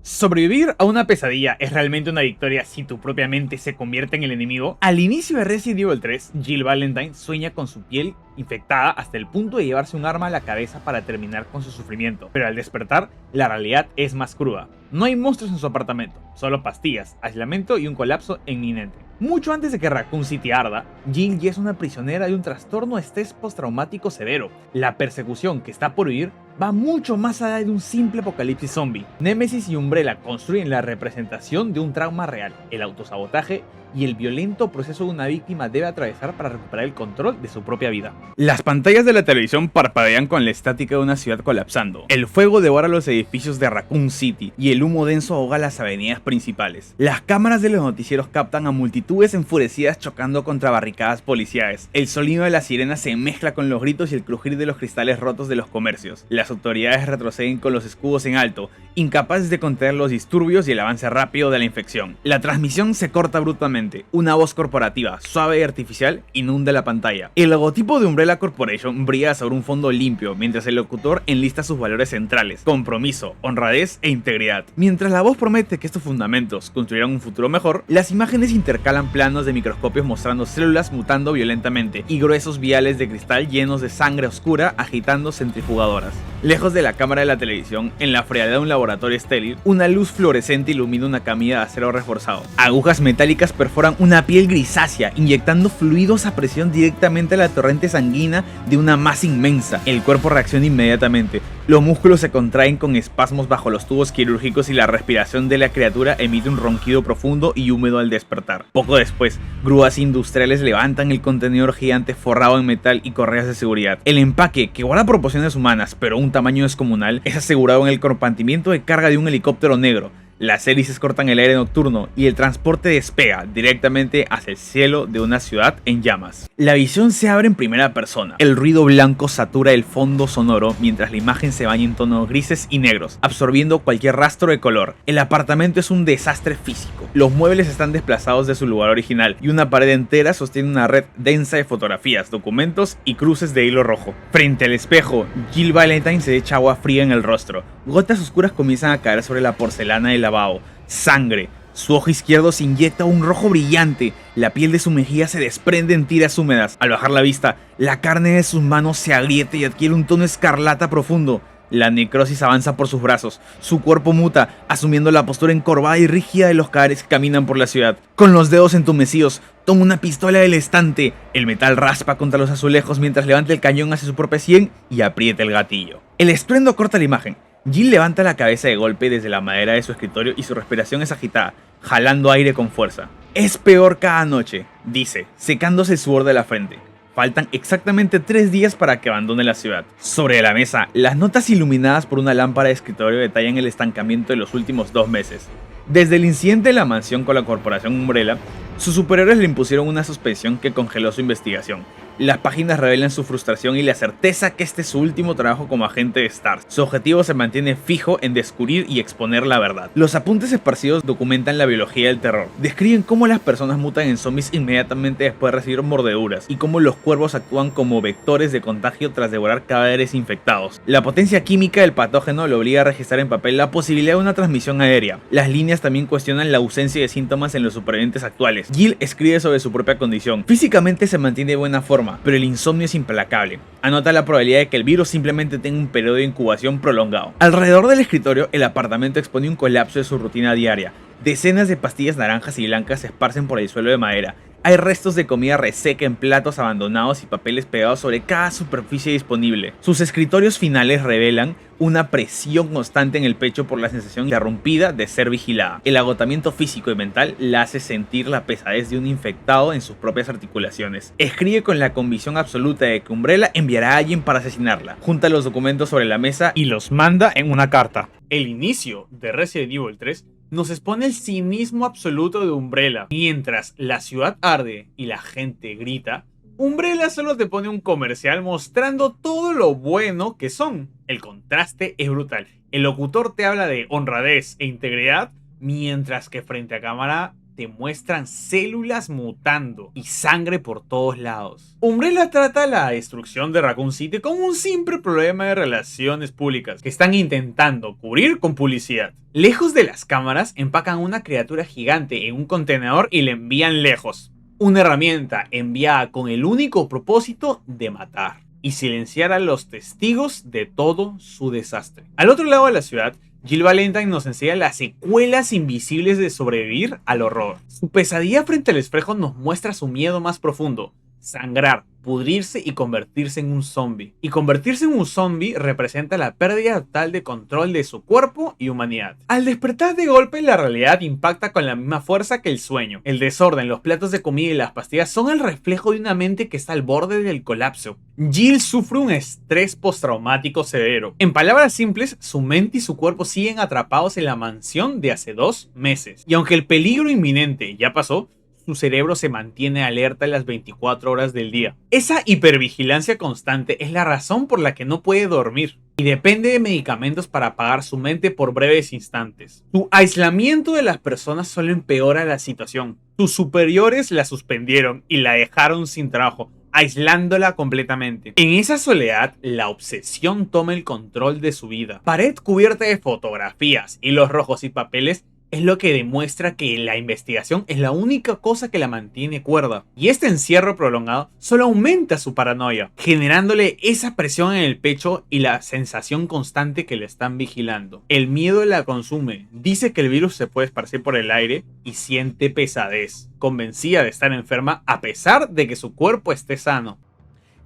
¿Sobrevivir a una pesadilla es realmente una victoria si tu propia mente se convierte en el enemigo? Al inicio de Resident Evil 3, Jill Valentine sueña con su piel infectada hasta el punto de llevarse un arma a la cabeza para terminar con su sufrimiento, pero al despertar, la realidad es más cruda. No hay monstruos en su apartamento, solo pastillas, aislamiento y un colapso inminente. Mucho antes de que Raccoon City arda, Jill ya es una prisionera de un trastorno de estrés postraumático severo. La persecución que está por vivir va mucho más allá de un simple apocalipsis zombie. Nemesis y Umbrella construyen la representación de un trauma real, el autosabotaje y el violento proceso de una víctima debe atravesar para recuperar el control de su propia vida. Las pantallas de la televisión parpadean con la estática de una ciudad colapsando. El fuego devora los edificios de Raccoon City y el humo denso ahoga las avenidas principales. Las cámaras de los noticieros captan a multitudes enfurecidas chocando contra barricadas policiales. El sonido de las sirenas se mezcla con los gritos y el crujir de los cristales rotos de los comercios. Las autoridades retroceden con los escudos en alto, incapaces de contener los disturbios y el avance rápido de la infección. La transmisión se corta brutalmente. Una voz corporativa, suave y artificial, inunda la pantalla. El logotipo de Umbrella Corporation brilla sobre un fondo limpio, mientras el locutor enlista sus valores centrales: compromiso, honradez e integridad. Mientras la voz promete que estos fundamentos construirán un futuro mejor, las imágenes intercalan planos de microscopios mostrando células mutando violentamente y gruesos viales de cristal llenos de sangre oscura agitando centrifugadoras. Lejos de la cámara de la televisión, en la frialdad de un laboratorio estéril, una luz fluorescente ilumina una camilla de acero reforzado. Agujas metálicas perforan una piel grisácea, inyectando fluidos a presión directamente a la torrente sanguínea de una masa inmensa. El cuerpo reacciona inmediatamente. Los músculos se contraen con espasmos bajo los tubos quirúrgicos y la respiración de la criatura emite un ronquido profundo y húmedo al despertar. Poco después, grúas industriales levantan el contenedor gigante forrado en metal y correas de seguridad. El empaque, que guarda proporciones humanas pero un tamaño descomunal, es asegurado en el compartimiento de carga de un helicóptero negro. Las hélices cortan el aire nocturno y el transporte despega directamente hacia el cielo de una ciudad en llamas. La visión se abre en primera persona. El ruido blanco satura el fondo sonoro mientras la imagen se baña en tonos grises y negros, absorbiendo cualquier rastro de color. El apartamento es un desastre físico. Los muebles están desplazados de su lugar original y una pared entera sostiene una red densa de fotografías, documentos y cruces de hilo rojo. Frente al espejo, Jill Valentine se echa agua fría en el rostro. Gotas oscuras comienzan a caer sobre la porcelana del lavabo. Sangre. Su ojo izquierdo se inyecta un rojo brillante. La piel de su mejilla se desprende en tiras húmedas. Al bajar la vista, la carne de sus manos se agrieta y adquiere un tono escarlata profundo. La necrosis avanza por sus brazos. Su cuerpo muta, asumiendo la postura encorvada y rígida de los cadáveres que caminan por la ciudad. Con los dedos entumecidos, toma una pistola del estante. El metal raspa contra los azulejos mientras levanta el cañón hacia su propia sien y aprieta el gatillo. El estruendo corta la imagen. Jill levanta la cabeza de golpe desde la madera de su escritorio y su respiración es agitada, jalando aire con fuerza. Es peor cada noche, dice, secándose el sudor de la frente. Faltan exactamente 3 días para que abandone la ciudad. Sobre la mesa, las notas iluminadas por una lámpara de escritorio detallan el estancamiento de los últimos 2 meses. Desde el incidente de la mansión con la corporación Umbrella, sus superiores le impusieron una suspensión que congeló su investigación. Las páginas revelan su frustración y la certeza que este es su último trabajo como agente de STARS. Su objetivo se mantiene fijo en descubrir y exponer la verdad. Los apuntes esparcidos documentan la biología del terror. Describen cómo las personas mutan en zombies inmediatamente después de recibir mordeduras y cómo los cuervos actúan como vectores de contagio tras devorar cadáveres infectados. La potencia química del patógeno lo obliga a registrar en papel la posibilidad de una transmisión aérea. Las líneas también cuestionan la ausencia de síntomas en los supervivientes actuales. Jill escribe sobre su propia condición. Físicamente se mantiene de buena forma, pero el insomnio es implacable. Anota la probabilidad de que el virus simplemente tenga un periodo de incubación prolongado. Alrededor del escritorio, el apartamento expone un colapso de su rutina diaria. Decenas de pastillas naranjas y blancas se esparcen por el suelo de madera. Hay restos de comida reseca en platos abandonados y papeles pegados sobre cada superficie disponible. Sus escritorios finales revelan una presión constante en el pecho por la sensación interrumpida de ser vigilada. El agotamiento físico y mental la hace sentir la pesadez de un infectado en sus propias articulaciones. Escribe con la convicción absoluta de que Umbrella enviará a alguien para asesinarla. Junta los documentos sobre la mesa y los manda en una carta. El inicio de Resident Evil 3 nos expone el cinismo absoluto de Umbrella. Mientras la ciudad arde y la gente grita, Umbrella solo te pone un comercial mostrando todo lo bueno que son. El contraste es brutal. El locutor te habla de honradez e integridad, mientras que frente a cámara te muestran células mutando y sangre por todos lados. Umbrella trata la destrucción de Raccoon City como un simple problema de relaciones públicas que están intentando cubrir con publicidad. Lejos de las cámaras, empacan una criatura gigante en un contenedor y la envían lejos. Una herramienta enviada con el único propósito de matar y silenciar a los testigos de todo su desastre. Al otro lado de la ciudad, Jill Valentine nos enseña las secuelas invisibles de sobrevivir al horror. Su pesadilla frente al espejo nos muestra su miedo más profundo: sangrar, pudrirse y convertirse en un zombie. Y convertirse en un zombie representa la pérdida total de control de su cuerpo y humanidad. Al despertar de golpe, la realidad impacta con la misma fuerza que el sueño. El desorden, los platos de comida y las pastillas son el reflejo de una mente que está al borde del colapso. Jill sufre un estrés postraumático severo. En palabras simples, su mente y su cuerpo siguen atrapados en la mansión de hace 2 meses. Y aunque el peligro inminente ya pasó, su cerebro se mantiene alerta las 24 horas del día. Esa hipervigilancia constante es la razón por la que no puede dormir y depende de medicamentos para apagar su mente por breves instantes. Su aislamiento de las personas solo empeora la situación. Sus superiores la suspendieron y la dejaron sin trabajo, aislándola completamente. En esa soledad, la obsesión toma el control de su vida. Pared cubierta de fotografías, hilos rojos y papeles es lo que demuestra que la investigación es la única cosa que la mantiene cuerda. Y este encierro prolongado solo aumenta su paranoia, generándole esa presión en el pecho y la sensación constante que le están vigilando. El miedo la consume, dice que el virus se puede esparcir por el aire y siente pesadez, convencida de estar enferma a pesar de que su cuerpo esté sano.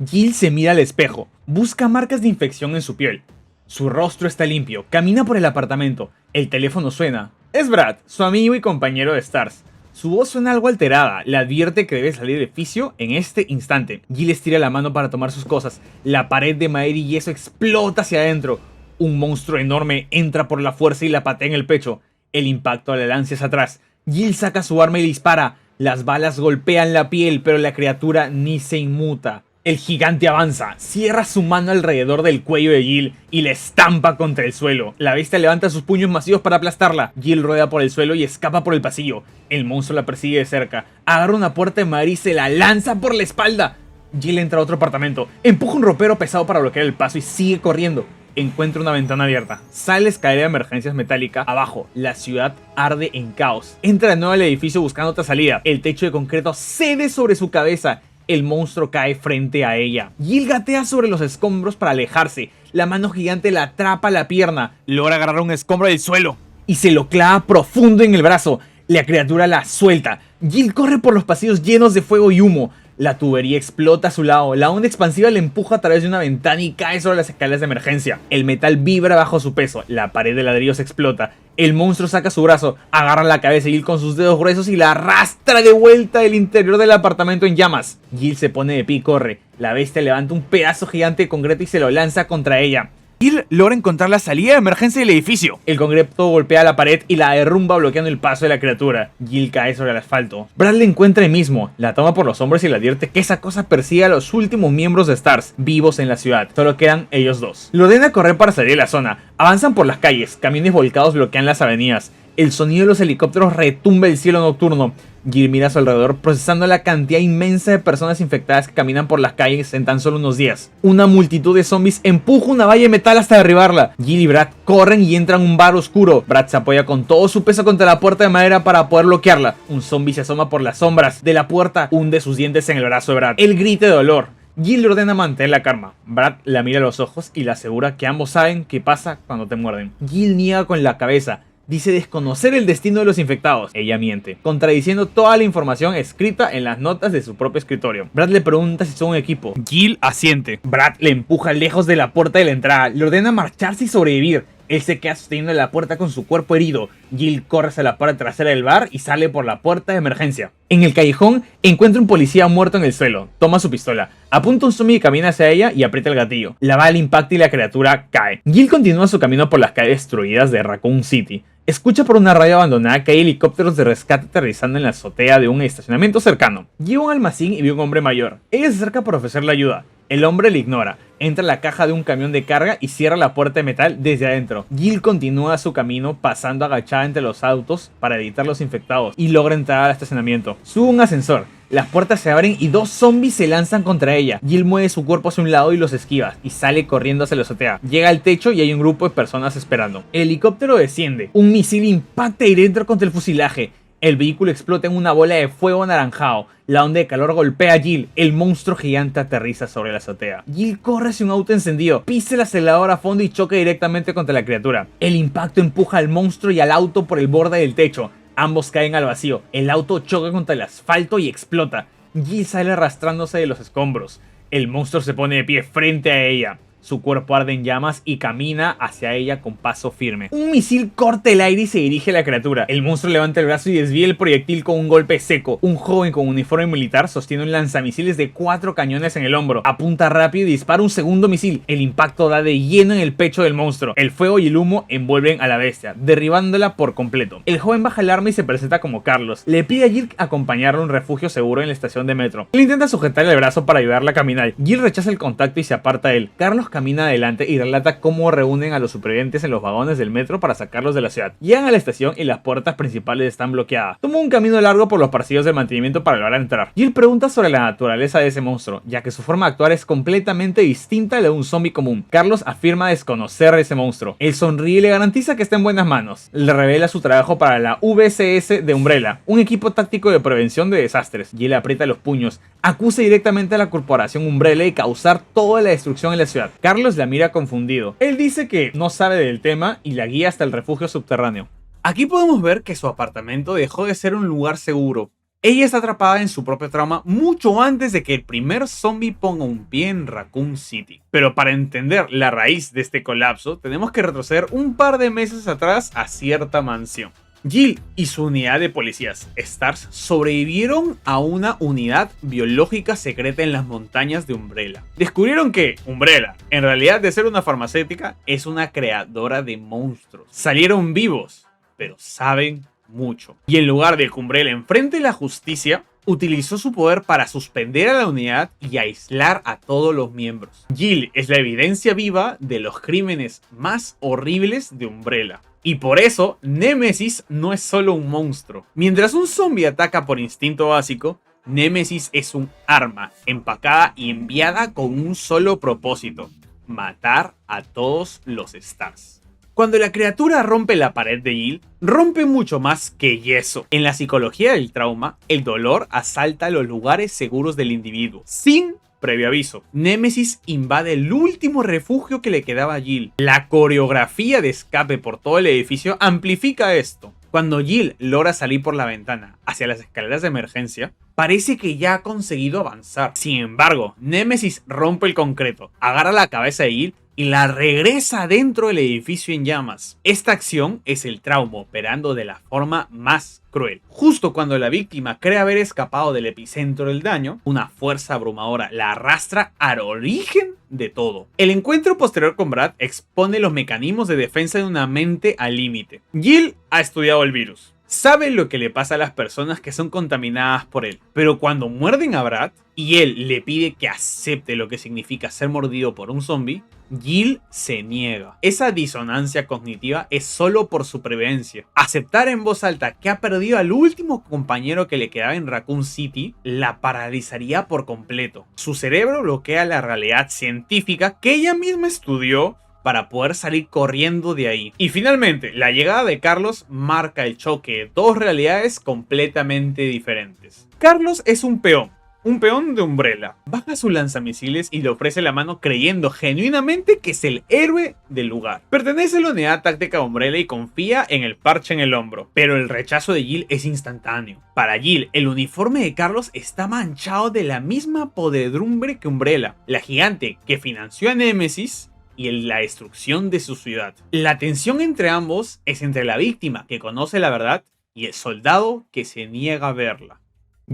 Jill se mira al espejo, busca marcas de infección en su piel. Su rostro está limpio, camina por el apartamento, el teléfono suena. Es Brad, su amigo y compañero de Stars. Su voz suena algo alterada, le advierte que debe salir del edificio en este instante. Jill estira la mano para tomar sus cosas. La pared de madera y yeso explota hacia adentro. Un monstruo enorme entra por la fuerza y la patea en el pecho. El impacto la lanza hacia atrás. Jill saca su arma y dispara. Las balas golpean la piel, pero la criatura ni se inmuta. El gigante avanza, cierra su mano alrededor del cuello de Jill y la estampa contra el suelo. La bestia levanta sus puños masivos para aplastarla. Jill rueda por el suelo y escapa por el pasillo. El monstruo la persigue de cerca. Agarra una puerta de madera y se la lanza por la espalda. Jill entra a otro apartamento, empuja un ropero pesado para bloquear el paso y sigue corriendo. Encuentra una ventana abierta, sale la escalera de emergencias metálica. Abajo, la ciudad arde en caos. Entra de nuevo al edificio buscando otra salida. El techo de concreto cede sobre su cabeza. El monstruo cae frente a ella. Jill gatea sobre los escombros para alejarse. La mano gigante la atrapa la pierna. Logra agarrar un escombro del suelo y se lo clava profundo en el brazo. La criatura la suelta. Jill corre por los pasillos llenos de fuego y humo. La tubería explota a su lado. La onda expansiva le empuja a través de una ventana y cae sobre las escaleras de emergencia. El metal vibra bajo su peso. La pared de ladrillos explota. El monstruo saca su brazo, agarra la cabeza de Jill con sus dedos gruesos y la arrastra de vuelta del interior del apartamento en llamas. Jill se pone de pie y corre. La bestia levanta un pedazo gigante de concreto y se lo lanza contra ella. Jill logra encontrar la salida de emergencia del edificio. El concreto golpea la pared y la derrumba bloqueando el paso de la criatura. Jill cae sobre el asfalto. Brad la encuentra ahí mismo, la toma por los hombros y le advierte que esa cosa persigue a los últimos miembros de Stars vivos en la ciudad. Solo quedan ellos dos. Le ordena correr para salir de la zona. Avanzan por las calles, camiones volcados bloquean las avenidas. El sonido de los helicópteros retumba el cielo nocturno. Jill mira a su alrededor procesando la cantidad inmensa de personas infectadas que caminan por las calles en tan solo unos días. Una multitud de zombies empuja una valla de metal hasta derribarla. Jill y Brad corren y entran a un bar oscuro. Brad se apoya con todo su peso contra la puerta de madera para poder bloquearla. Un zombie se asoma por las sombras de la puerta, hunde sus dientes en el brazo de Brad. Él grita de dolor. Jill le ordena mantener la calma. Brad la mira a los ojos y le asegura que ambos saben qué pasa cuando te muerden. Jill niega con la cabeza. Dice desconocer el destino de los infectados. Ella miente, contradiciendo toda la información escrita en las notas de su propio escritorio. Brad le pregunta si son un equipo. Jill asiente. Brad le empuja lejos de la puerta de la entrada. Le ordena marcharse y sobrevivir. Él se queda sosteniendo la puerta con su cuerpo herido. Jill corre hacia la parte trasera del bar y sale por la puerta de emergencia. En el callejón encuentra un policía muerto en el suelo. Toma su pistola, apunta un zombie y camina hacia ella y aprieta el gatillo. La bala impacta y la criatura cae. Jill continúa su camino por las calles destruidas de Raccoon City. Escucha por una radio abandonada que hay helicópteros de rescate aterrizando en la azotea de un estacionamiento cercano. Llega a un almacén y ve a un hombre mayor. Ella se acerca para ofrecerle ayuda. El hombre le ignora, entra a la caja de un camión de carga y cierra la puerta de metal desde adentro. Jill continúa su camino pasando agachada entre los autos para evitar los infectados y logra entrar al estacionamiento. Sube un ascensor. Las puertas se abren y dos zombies se lanzan contra ella. Jill mueve su cuerpo hacia un lado y los esquiva, y sale corriendo hacia la azotea. Llega al techo y hay un grupo de personas esperando. El helicóptero desciende. Un misil impacta y entra contra el fuselaje. El vehículo explota en una bola de fuego anaranjado. La onda de calor golpea a Jill. El monstruo gigante aterriza sobre la azotea. Jill corre hacia un auto encendido, pisa el acelerador a fondo y choca directamente contra la criatura. El impacto empuja al monstruo y al auto por el borde del techo. Ambos caen al vacío. El auto choca contra el asfalto y explota. Jill sale arrastrándose de los escombros. El monstruo se pone de pie frente a ella. Su cuerpo arde en llamas y camina hacia ella con paso firme. Un misil corta el aire y se dirige a la criatura. El monstruo levanta el brazo y desvía el proyectil con un golpe seco. Un joven con uniforme militar sostiene un lanzamisiles de 4 cañones en el hombro. Apunta rápido y dispara un segundo misil. El impacto da de lleno en el pecho del monstruo. El fuego y el humo envuelven a la bestia, derribándola por completo. El joven baja el arma y se presenta como Carlos. Le pide a Jill acompañarlo a un refugio seguro en la estación de metro. Él intenta sujetarle el brazo para ayudarla a caminar. Jill rechaza el contacto y se aparta de él. Carlos camina adelante y relata cómo reúnen a los supervivientes en los vagones del metro para sacarlos de la ciudad. Llegan a la estación y las puertas principales están bloqueadas. Toma un camino largo por los pasillos de mantenimiento para lograr entrar. Jill pregunta sobre la naturaleza de ese monstruo, ya que su forma de actuar es completamente distinta a la de un zombie común. Carlos afirma desconocer a ese monstruo. Él sonríe y le garantiza que está en buenas manos. Le revela su trabajo para la VCS de Umbrella, un equipo táctico de prevención de desastres. Jill aprieta los puños. Acusa directamente a la corporación Umbrella de causar toda la destrucción en la ciudad. Carlos la mira confundido. Él dice que no sabe del tema y la guía hasta el refugio subterráneo. Aquí podemos ver que su apartamento dejó de ser un lugar seguro. Ella está atrapada en su propio trauma mucho antes de que el primer zombie ponga un pie en Raccoon City. Pero para entender la raíz de este colapso, tenemos que retroceder un par de meses atrás a cierta mansión. Jill y su unidad de policías, STARS, sobrevivieron a una unidad biológica secreta en las montañas de Umbrella. Descubrieron que Umbrella, en realidad de ser una farmacéutica, es una creadora de monstruos. Salieron vivos, pero saben mucho. Y en lugar de que Umbrella enfrente la justicia, utilizó su poder para suspender a la unidad y aislar a todos los miembros. Jill es la evidencia viva de los crímenes más horribles de Umbrella. Y por eso, Némesis no es solo un monstruo. Mientras un zombie ataca por instinto básico, Némesis es un arma empacada y enviada con un solo propósito: matar a todos los STARS. Cuando la criatura rompe la pared de Jill, rompe mucho más que yeso. En la psicología del trauma, el dolor asalta los lugares seguros del individuo, sin previo aviso. Némesis invade el último refugio que le quedaba a Jill. La coreografía de escape por todo el edificio amplifica esto. Cuando Jill logra salir por la ventana hacia las escaleras de emergencia, parece que ya ha conseguido avanzar. Sin embargo, Némesis rompe el concreto, agarra la cabeza de Jill y la regresa dentro del edificio en llamas. Esta acción es el trauma operando de la forma más cruel. Justo cuando la víctima cree haber escapado del epicentro del daño, una fuerza abrumadora la arrastra al origen de todo. El encuentro posterior con Brad expone los mecanismos de defensa de una mente al límite. Jill ha estudiado el virus. Sabe lo que le pasa a las personas que son contaminadas por él. Pero cuando muerden a Brad y él le pide que acepte lo que significa ser mordido por un zombie, Jill se niega. Esa disonancia cognitiva es solo por supervivencia. Aceptar en voz alta que ha perdido al último compañero que le quedaba en Raccoon City la paralizaría por completo. Su cerebro bloquea la realidad científica que ella misma estudió para poder salir corriendo de ahí. Y finalmente, la llegada de Carlos marca el choque de dos realidades completamente diferentes. Carlos es un peón de Umbrella. Baja su lanzamisiles y le ofrece la mano creyendo genuinamente que es el héroe del lugar. Pertenece a la unidad táctica de Umbrella y confía en el parche en el hombro. Pero el rechazo de Jill es instantáneo. Para Jill, el uniforme de Carlos está manchado de la misma podredumbre que Umbrella, la gigante que financió a Némesis y en la destrucción de su ciudad. La tensión entre ambos es entre la víctima que conoce la verdad y el soldado que se niega a verla.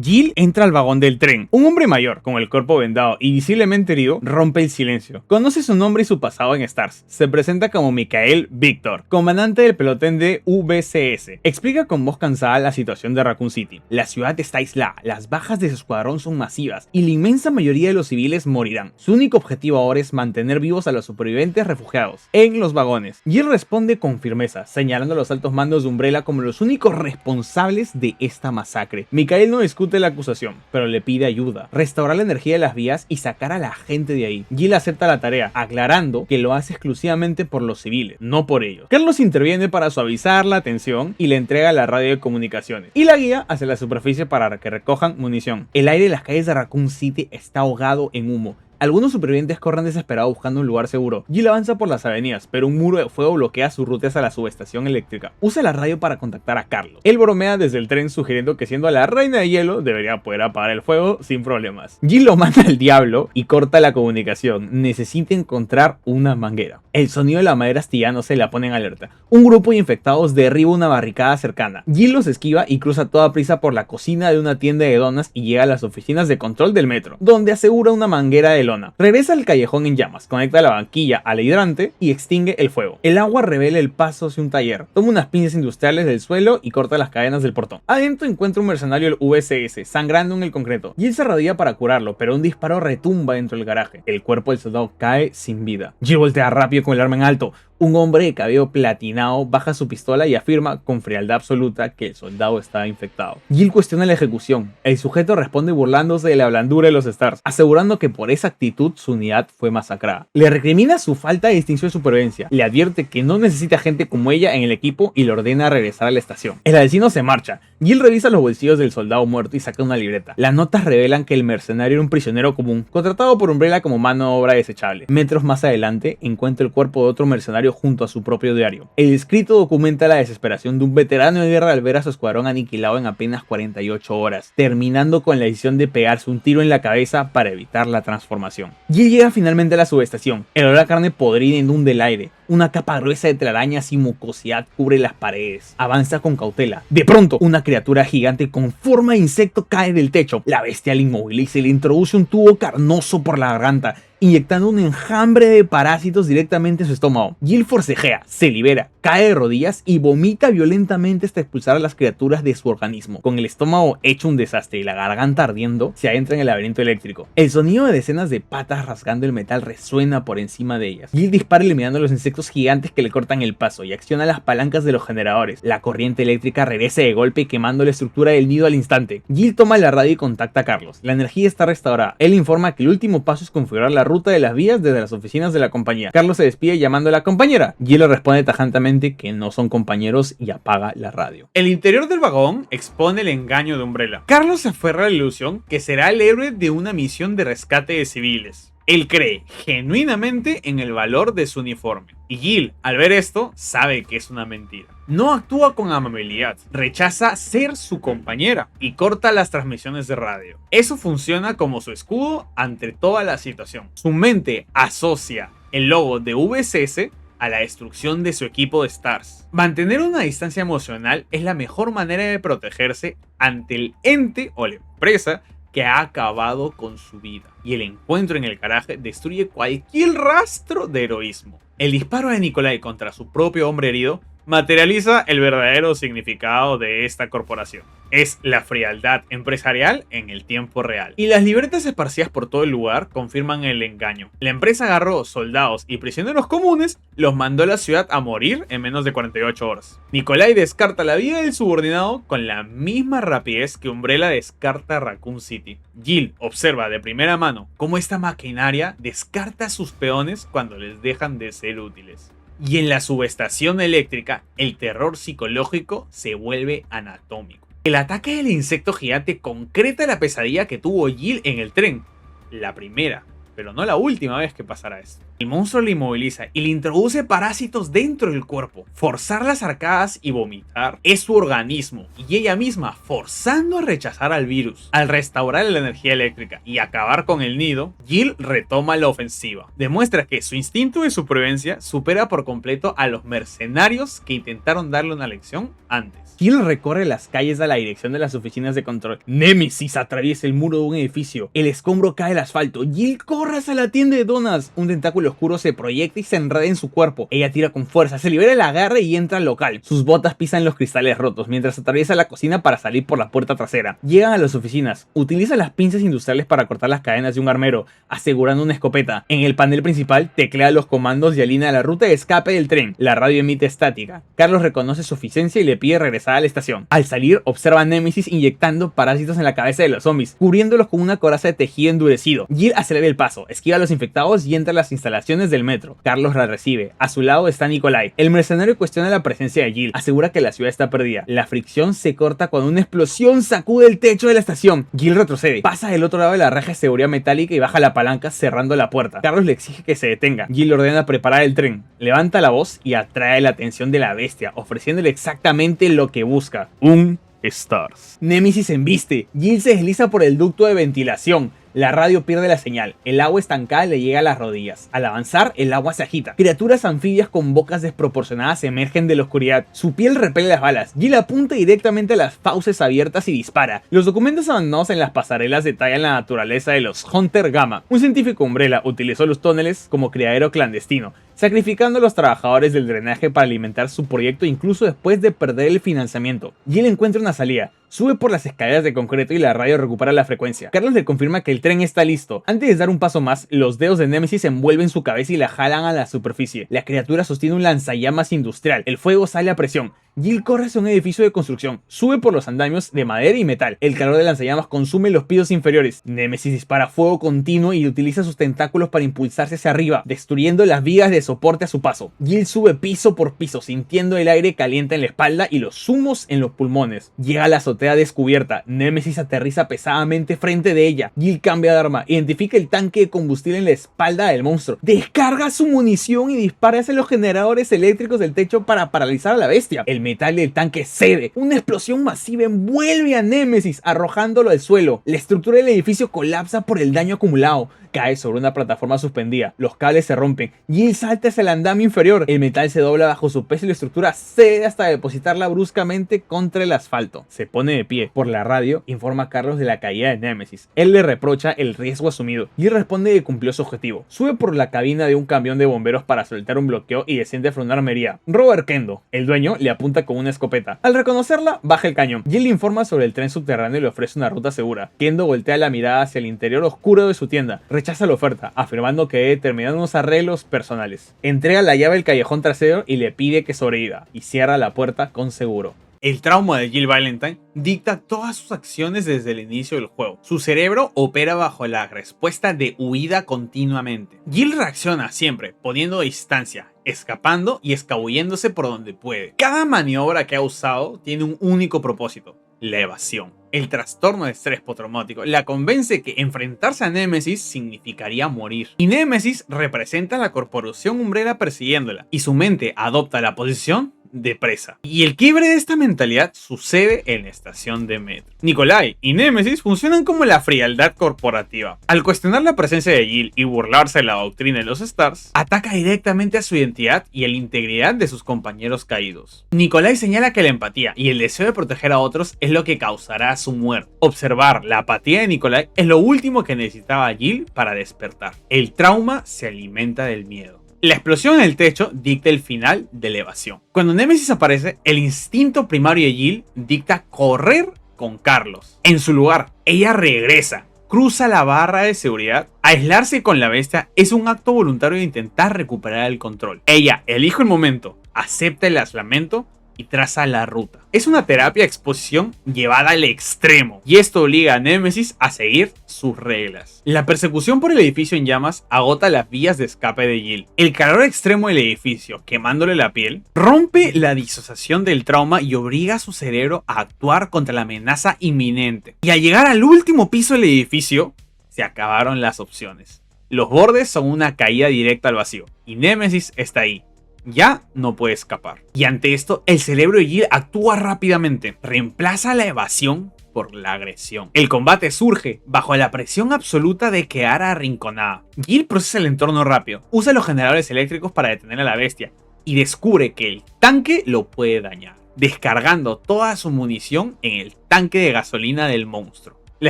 Jill entra al vagón del tren. Un hombre mayor, con el cuerpo vendado y visiblemente herido, rompe el silencio. Conoce su nombre y su pasado en Stars. Se presenta como Michael Victor, comandante del pelotón de UBCS. Explica con voz cansada la situación de Raccoon City. La ciudad está aislada, las bajas de su escuadrón son masivas y la inmensa mayoría de los civiles morirán. Su único objetivo ahora es mantener vivos a los supervivientes refugiados en los vagones. Jill responde con firmeza, señalando a los altos mandos de Umbrella como los únicos responsables de esta masacre. Michael no discute la acusación, pero le pide ayuda, restaurar la energía de las vías y sacar a la gente de ahí. Jill acepta la tarea, aclarando que lo hace exclusivamente por los civiles, no por ellos. Carlos interviene para suavizar la tensión y le entrega la radio de comunicaciones y la guía hacia la superficie para que recojan munición. El aire de las calles de Raccoon City está ahogado en humo. Algunos supervivientes corren desesperados buscando un lugar seguro. Jill avanza por las avenidas, pero un muro de fuego bloquea su ruta hacia la subestación eléctrica. Usa la radio para contactar a Carlos. Él bromea desde el tren sugiriendo que siendo la reina de hielo debería poder apagar el fuego sin problemas. Jill lo manda al diablo y corta la comunicación. Necesita encontrar una manguera. El sonido de la madera astillándose la pone en alerta. Un grupo de infectados derriba una barricada cercana. Jill los esquiva y cruza a toda prisa por la cocina de una tienda de donas y llega a las oficinas de control del metro, donde asegura una manguera de lona. Regresa al callejón en llamas, conecta la banquilla al hidrante y extingue el fuego. El agua revela el paso hacia un taller. Toma unas pinzas industriales del suelo y corta las cadenas del portón. Adentro encuentra un mercenario del VSS, sangrando en el concreto. Jill se arrodilla para curarlo, pero un disparo retumba dentro del garaje. El cuerpo del soldado cae sin vida. Jill voltea rápido con el arma en alto. Un hombre de cabello platinado baja su pistola y afirma con frialdad absoluta que el soldado estaba infectado. Jill cuestiona la ejecución. El sujeto responde burlándose de la blandura de los Stars, asegurando que por esa actitud su unidad fue masacrada. Le recrimina su falta de instinto de supervivencia, le advierte que no necesita gente como ella en el equipo y le ordena regresar a la estación. El asesino se marcha. Jill revisa los bolsillos del soldado muerto y saca una libreta. Las notas revelan que el mercenario era un prisionero común, contratado por Umbrella como mano de obra desechable. Metros más adelante, encuentra el cuerpo de otro mercenario junto a su propio diario. El escrito documenta la desesperación de un veterano de guerra al ver a su escuadrón aniquilado en apenas 48 horas, terminando con la decisión de pegarse un tiro en la cabeza para evitar la transformación. Jill llega finalmente a la subestación. El olor a carne podrida inunda el aire. Una capa gruesa de telarañas y mucosidad cubre las paredes. Avanza con cautela. De pronto, una criatura gigante con forma de insecto cae del techo. La bestia le inmoviliza y le introduce un tubo carnoso por la garganta, inyectando un enjambre de parásitos directamente en su estómago. Jill forcejea, se libera, cae de rodillas y vomita violentamente hasta expulsar a las criaturas de su organismo. Con el estómago hecho un desastre y la garganta ardiendo, se adentra en el laberinto eléctrico. El sonido de decenas de patas rasgando el metal resuena por encima de ellas. Jill dispara eliminando a los insectos gigantes que le cortan el paso y acciona las palancas de los generadores. La corriente eléctrica regresa de golpe quemando la estructura del nido al instante. Jill toma la radio y contacta a Carlos. La energía está restaurada. Él informa que el último paso es configurar la ruta de las vías desde las oficinas de la compañía. Carlos se despide llamando a la compañera. Jill le responde tajantemente que no son compañeros y apaga la radio. El interior del vagón expone el engaño de Umbrella. Carlos se aferra a la ilusión que será el héroe de una misión de rescate de civiles. Él cree genuinamente en el valor de su uniforme. Y Jill, al ver esto, sabe que es una mentira. No actúa con amabilidad, rechaza ser su compañera y corta las transmisiones de radio. Eso funciona como su escudo ante toda la situación. Su mente asocia el logo de VSS a la destrucción de su equipo de Stars. Mantener una distancia emocional es la mejor manera de protegerse ante el ente o la empresa que ha acabado con su vida, y el encuentro en el garaje destruye cualquier rastro de heroísmo. El disparo de Nikolai contra su propio hombre herido materializa el verdadero significado de esta corporación. Es la frialdad empresarial en el tiempo real. Y las libretas esparcidas por todo el lugar confirman el engaño. La empresa agarró soldados y prisioneros comunes, los mandó a la ciudad a morir en menos de 48 horas. Nikolai descarta la vida del subordinado con la misma rapidez que Umbrella descarta Raccoon City. Jill observa de primera mano cómo esta maquinaria descarta a sus peones cuando les dejan de ser útiles. Y en la subestación eléctrica, el terror psicológico se vuelve anatómico. El ataque del insecto gigante concreta la pesadilla que tuvo Jill en el tren. La primera, pero no la última vez que pasará esto. El monstruo le inmoviliza y le introduce parásitos dentro del cuerpo. Forzar las arcadas y vomitar es su organismo y ella misma forzando a rechazar al virus. Al restaurar la energía eléctrica y acabar con el nido, Jill retoma la ofensiva. Demuestra que su instinto de supervivencia supera por completo a los mercenarios que intentaron darle una lección antes. Jill recorre las calles a la dirección de las oficinas de control. Némesis atraviesa el muro de un edificio. El escombro cae al asfalto. Jill corre hacia la tienda de donas. Un tentáculo oscuro se proyecta y se enreda en su cuerpo. Ella tira con fuerza, se libera el agarre y entra al local. Sus botas pisan los cristales rotos mientras atraviesa la cocina para salir por la puerta trasera. Llegan a las oficinas. Utiliza las pinzas industriales para cortar las cadenas de un armero, asegurando una escopeta. En el panel principal teclea los comandos y alinea la ruta de escape del tren. La radio emite estática. Carlos reconoce su eficiencia y le pide regresar a la estación. Al salir, observa a Némesis inyectando parásitos en la cabeza de los zombies, cubriéndolos con una coraza de tejido endurecido. Jill acelera el paso, esquiva a los infectados y entra a las instalaciones del metro. Carlos la recibe. A su lado está Nikolai. El mercenario cuestiona la presencia de Jill, asegura que la ciudad está perdida. La fricción se corta cuando una explosión sacude el techo de la estación. Jill retrocede, pasa del otro lado de la reja de seguridad metálica y baja la palanca cerrando la puerta. Carlos le exige que se detenga. Jill ordena preparar el tren, levanta la voz y atrae la atención de la bestia, ofreciéndole exactamente lo que busca: un Stars. Némesis se embiste. Jill se desliza por el ducto de ventilación. La radio pierde la señal, el agua estancada le llega a las rodillas. Al avanzar, el agua se agita. Criaturas anfibias con bocas desproporcionadas emergen de la oscuridad. Su piel repele las balas. Jill apunta directamente a las fauces abiertas y dispara. Los documentos abandonados en las pasarelas detallan la naturaleza de los Hunter Gamma. Un científico Umbrella utilizó los túneles como criadero clandestino, sacrificando a los trabajadores del drenaje para alimentar su proyecto incluso después de perder el financiamiento. Jill encuentra una salida. Sube por las escaleras de concreto y la radio recupera la frecuencia. Carlos le confirma que el tren está listo. Antes de dar un paso más, los dedos de Némesis envuelven su cabeza y la jalan a la superficie. La criatura sostiene un lanzallamas industrial. El fuego sale a presión. Jill corre hacia un edificio de construcción. Sube por los andamios de madera y metal. El calor del lanzallamas consume los pisos inferiores. Némesis dispara fuego continuo y utiliza sus tentáculos para impulsarse hacia arriba, destruyendo las vigas de soporte a su paso. Jill sube piso por piso, sintiendo el aire caliente en la espalda y los humos en los pulmones. Llega a la azotea descubierta. Némesis aterriza pesadamente frente de ella. Jill cambia de arma, identifica el tanque de combustible en la espalda del monstruo, descarga su munición y dispara hacia los generadores eléctricos del techo para paralizar a la bestia. El metal del tanque cede. Una explosión masiva envuelve a Némesis, arrojándolo al suelo. La estructura del edificio colapsa por el daño acumulado. Cae sobre una plataforma suspendida. Los cables se rompen. Jill salta hacia el andamio inferior. El metal se dobla bajo su peso y la estructura cede hasta depositarla bruscamente contra el asfalto. Se pone de pie. Por la radio, informa a Carlos de la caída de Némesis. Él le reprocha el riesgo asumido. Jill responde que cumplió su objetivo. Sube por la cabina de un camión de bomberos para soltar un bloqueo y desciende frente a una armería. Robert Kendo, el dueño, le apunta con una escopeta. Al reconocerla, baja el cañón. Jill le informa sobre el tren subterráneo y le ofrece una ruta segura. Kendo voltea la mirada hacia el interior oscuro de su tienda. Rechaza la oferta, afirmando que debe terminar unos arreglos personales. Entrega la llave al callejón trasero y le pide que sobreviva, y cierra la puerta con seguro. El trauma de Jill Valentine dicta todas sus acciones desde el inicio del juego. Su cerebro opera bajo la respuesta de huida continuamente. Jill reacciona siempre, poniendo distancia, escapando y escabulléndose por donde puede. Cada maniobra que ha usado tiene un único propósito: la evasión. El trastorno de estrés postraumático la convence que enfrentarse a Némesis significaría morir. Y Némesis representa la corporación Umbrella persiguiéndola, y su mente adopta la posición de presa. Y el quiebre de esta mentalidad sucede en la estación de metro. Nikolai y Némesis funcionan como la frialdad corporativa. Al cuestionar la presencia de Jill y burlarse de la doctrina de los Stars, ataca directamente a su identidad y a la integridad de sus compañeros caídos. Nikolai señala que la empatía y el deseo de proteger a otros es lo que causará su muerte. Observar la apatía de Nikolai es lo último que necesitaba Jill para despertar. El trauma se alimenta del miedo. La explosión en el techo dicta el final de la evasión. Cuando Némesis aparece, el instinto primario de Jill dicta correr con Carlos. En su lugar, ella regresa, cruza la barra de seguridad. Aislarse con la bestia es un acto voluntario de intentar recuperar el control. Ella elige el momento, acepta el aislamiento y traza la ruta. Es una terapia de exposición llevada al extremo, y esto obliga a Némesis a seguir sus reglas. La persecución por el edificio en llamas agota las vías de escape de Jill. El calor extremo del edificio, quemándole la piel, rompe la disociación del trauma y obliga a su cerebro a actuar contra la amenaza inminente. Y al llegar al último piso del edificio, se acabaron las opciones. Los bordes son una caída directa al vacío, y Némesis está ahí. Ya no puede escapar. Y ante esto, el cerebro de Jill actúa rápidamente. Reemplaza la evasión por la agresión. El combate surge bajo la presión absoluta de quedar arrinconada. Jill procesa el entorno rápido, usa los generadores eléctricos para detener a la bestia, y descubre que el tanque lo puede dañar, descargando toda su munición en el tanque de gasolina del monstruo. La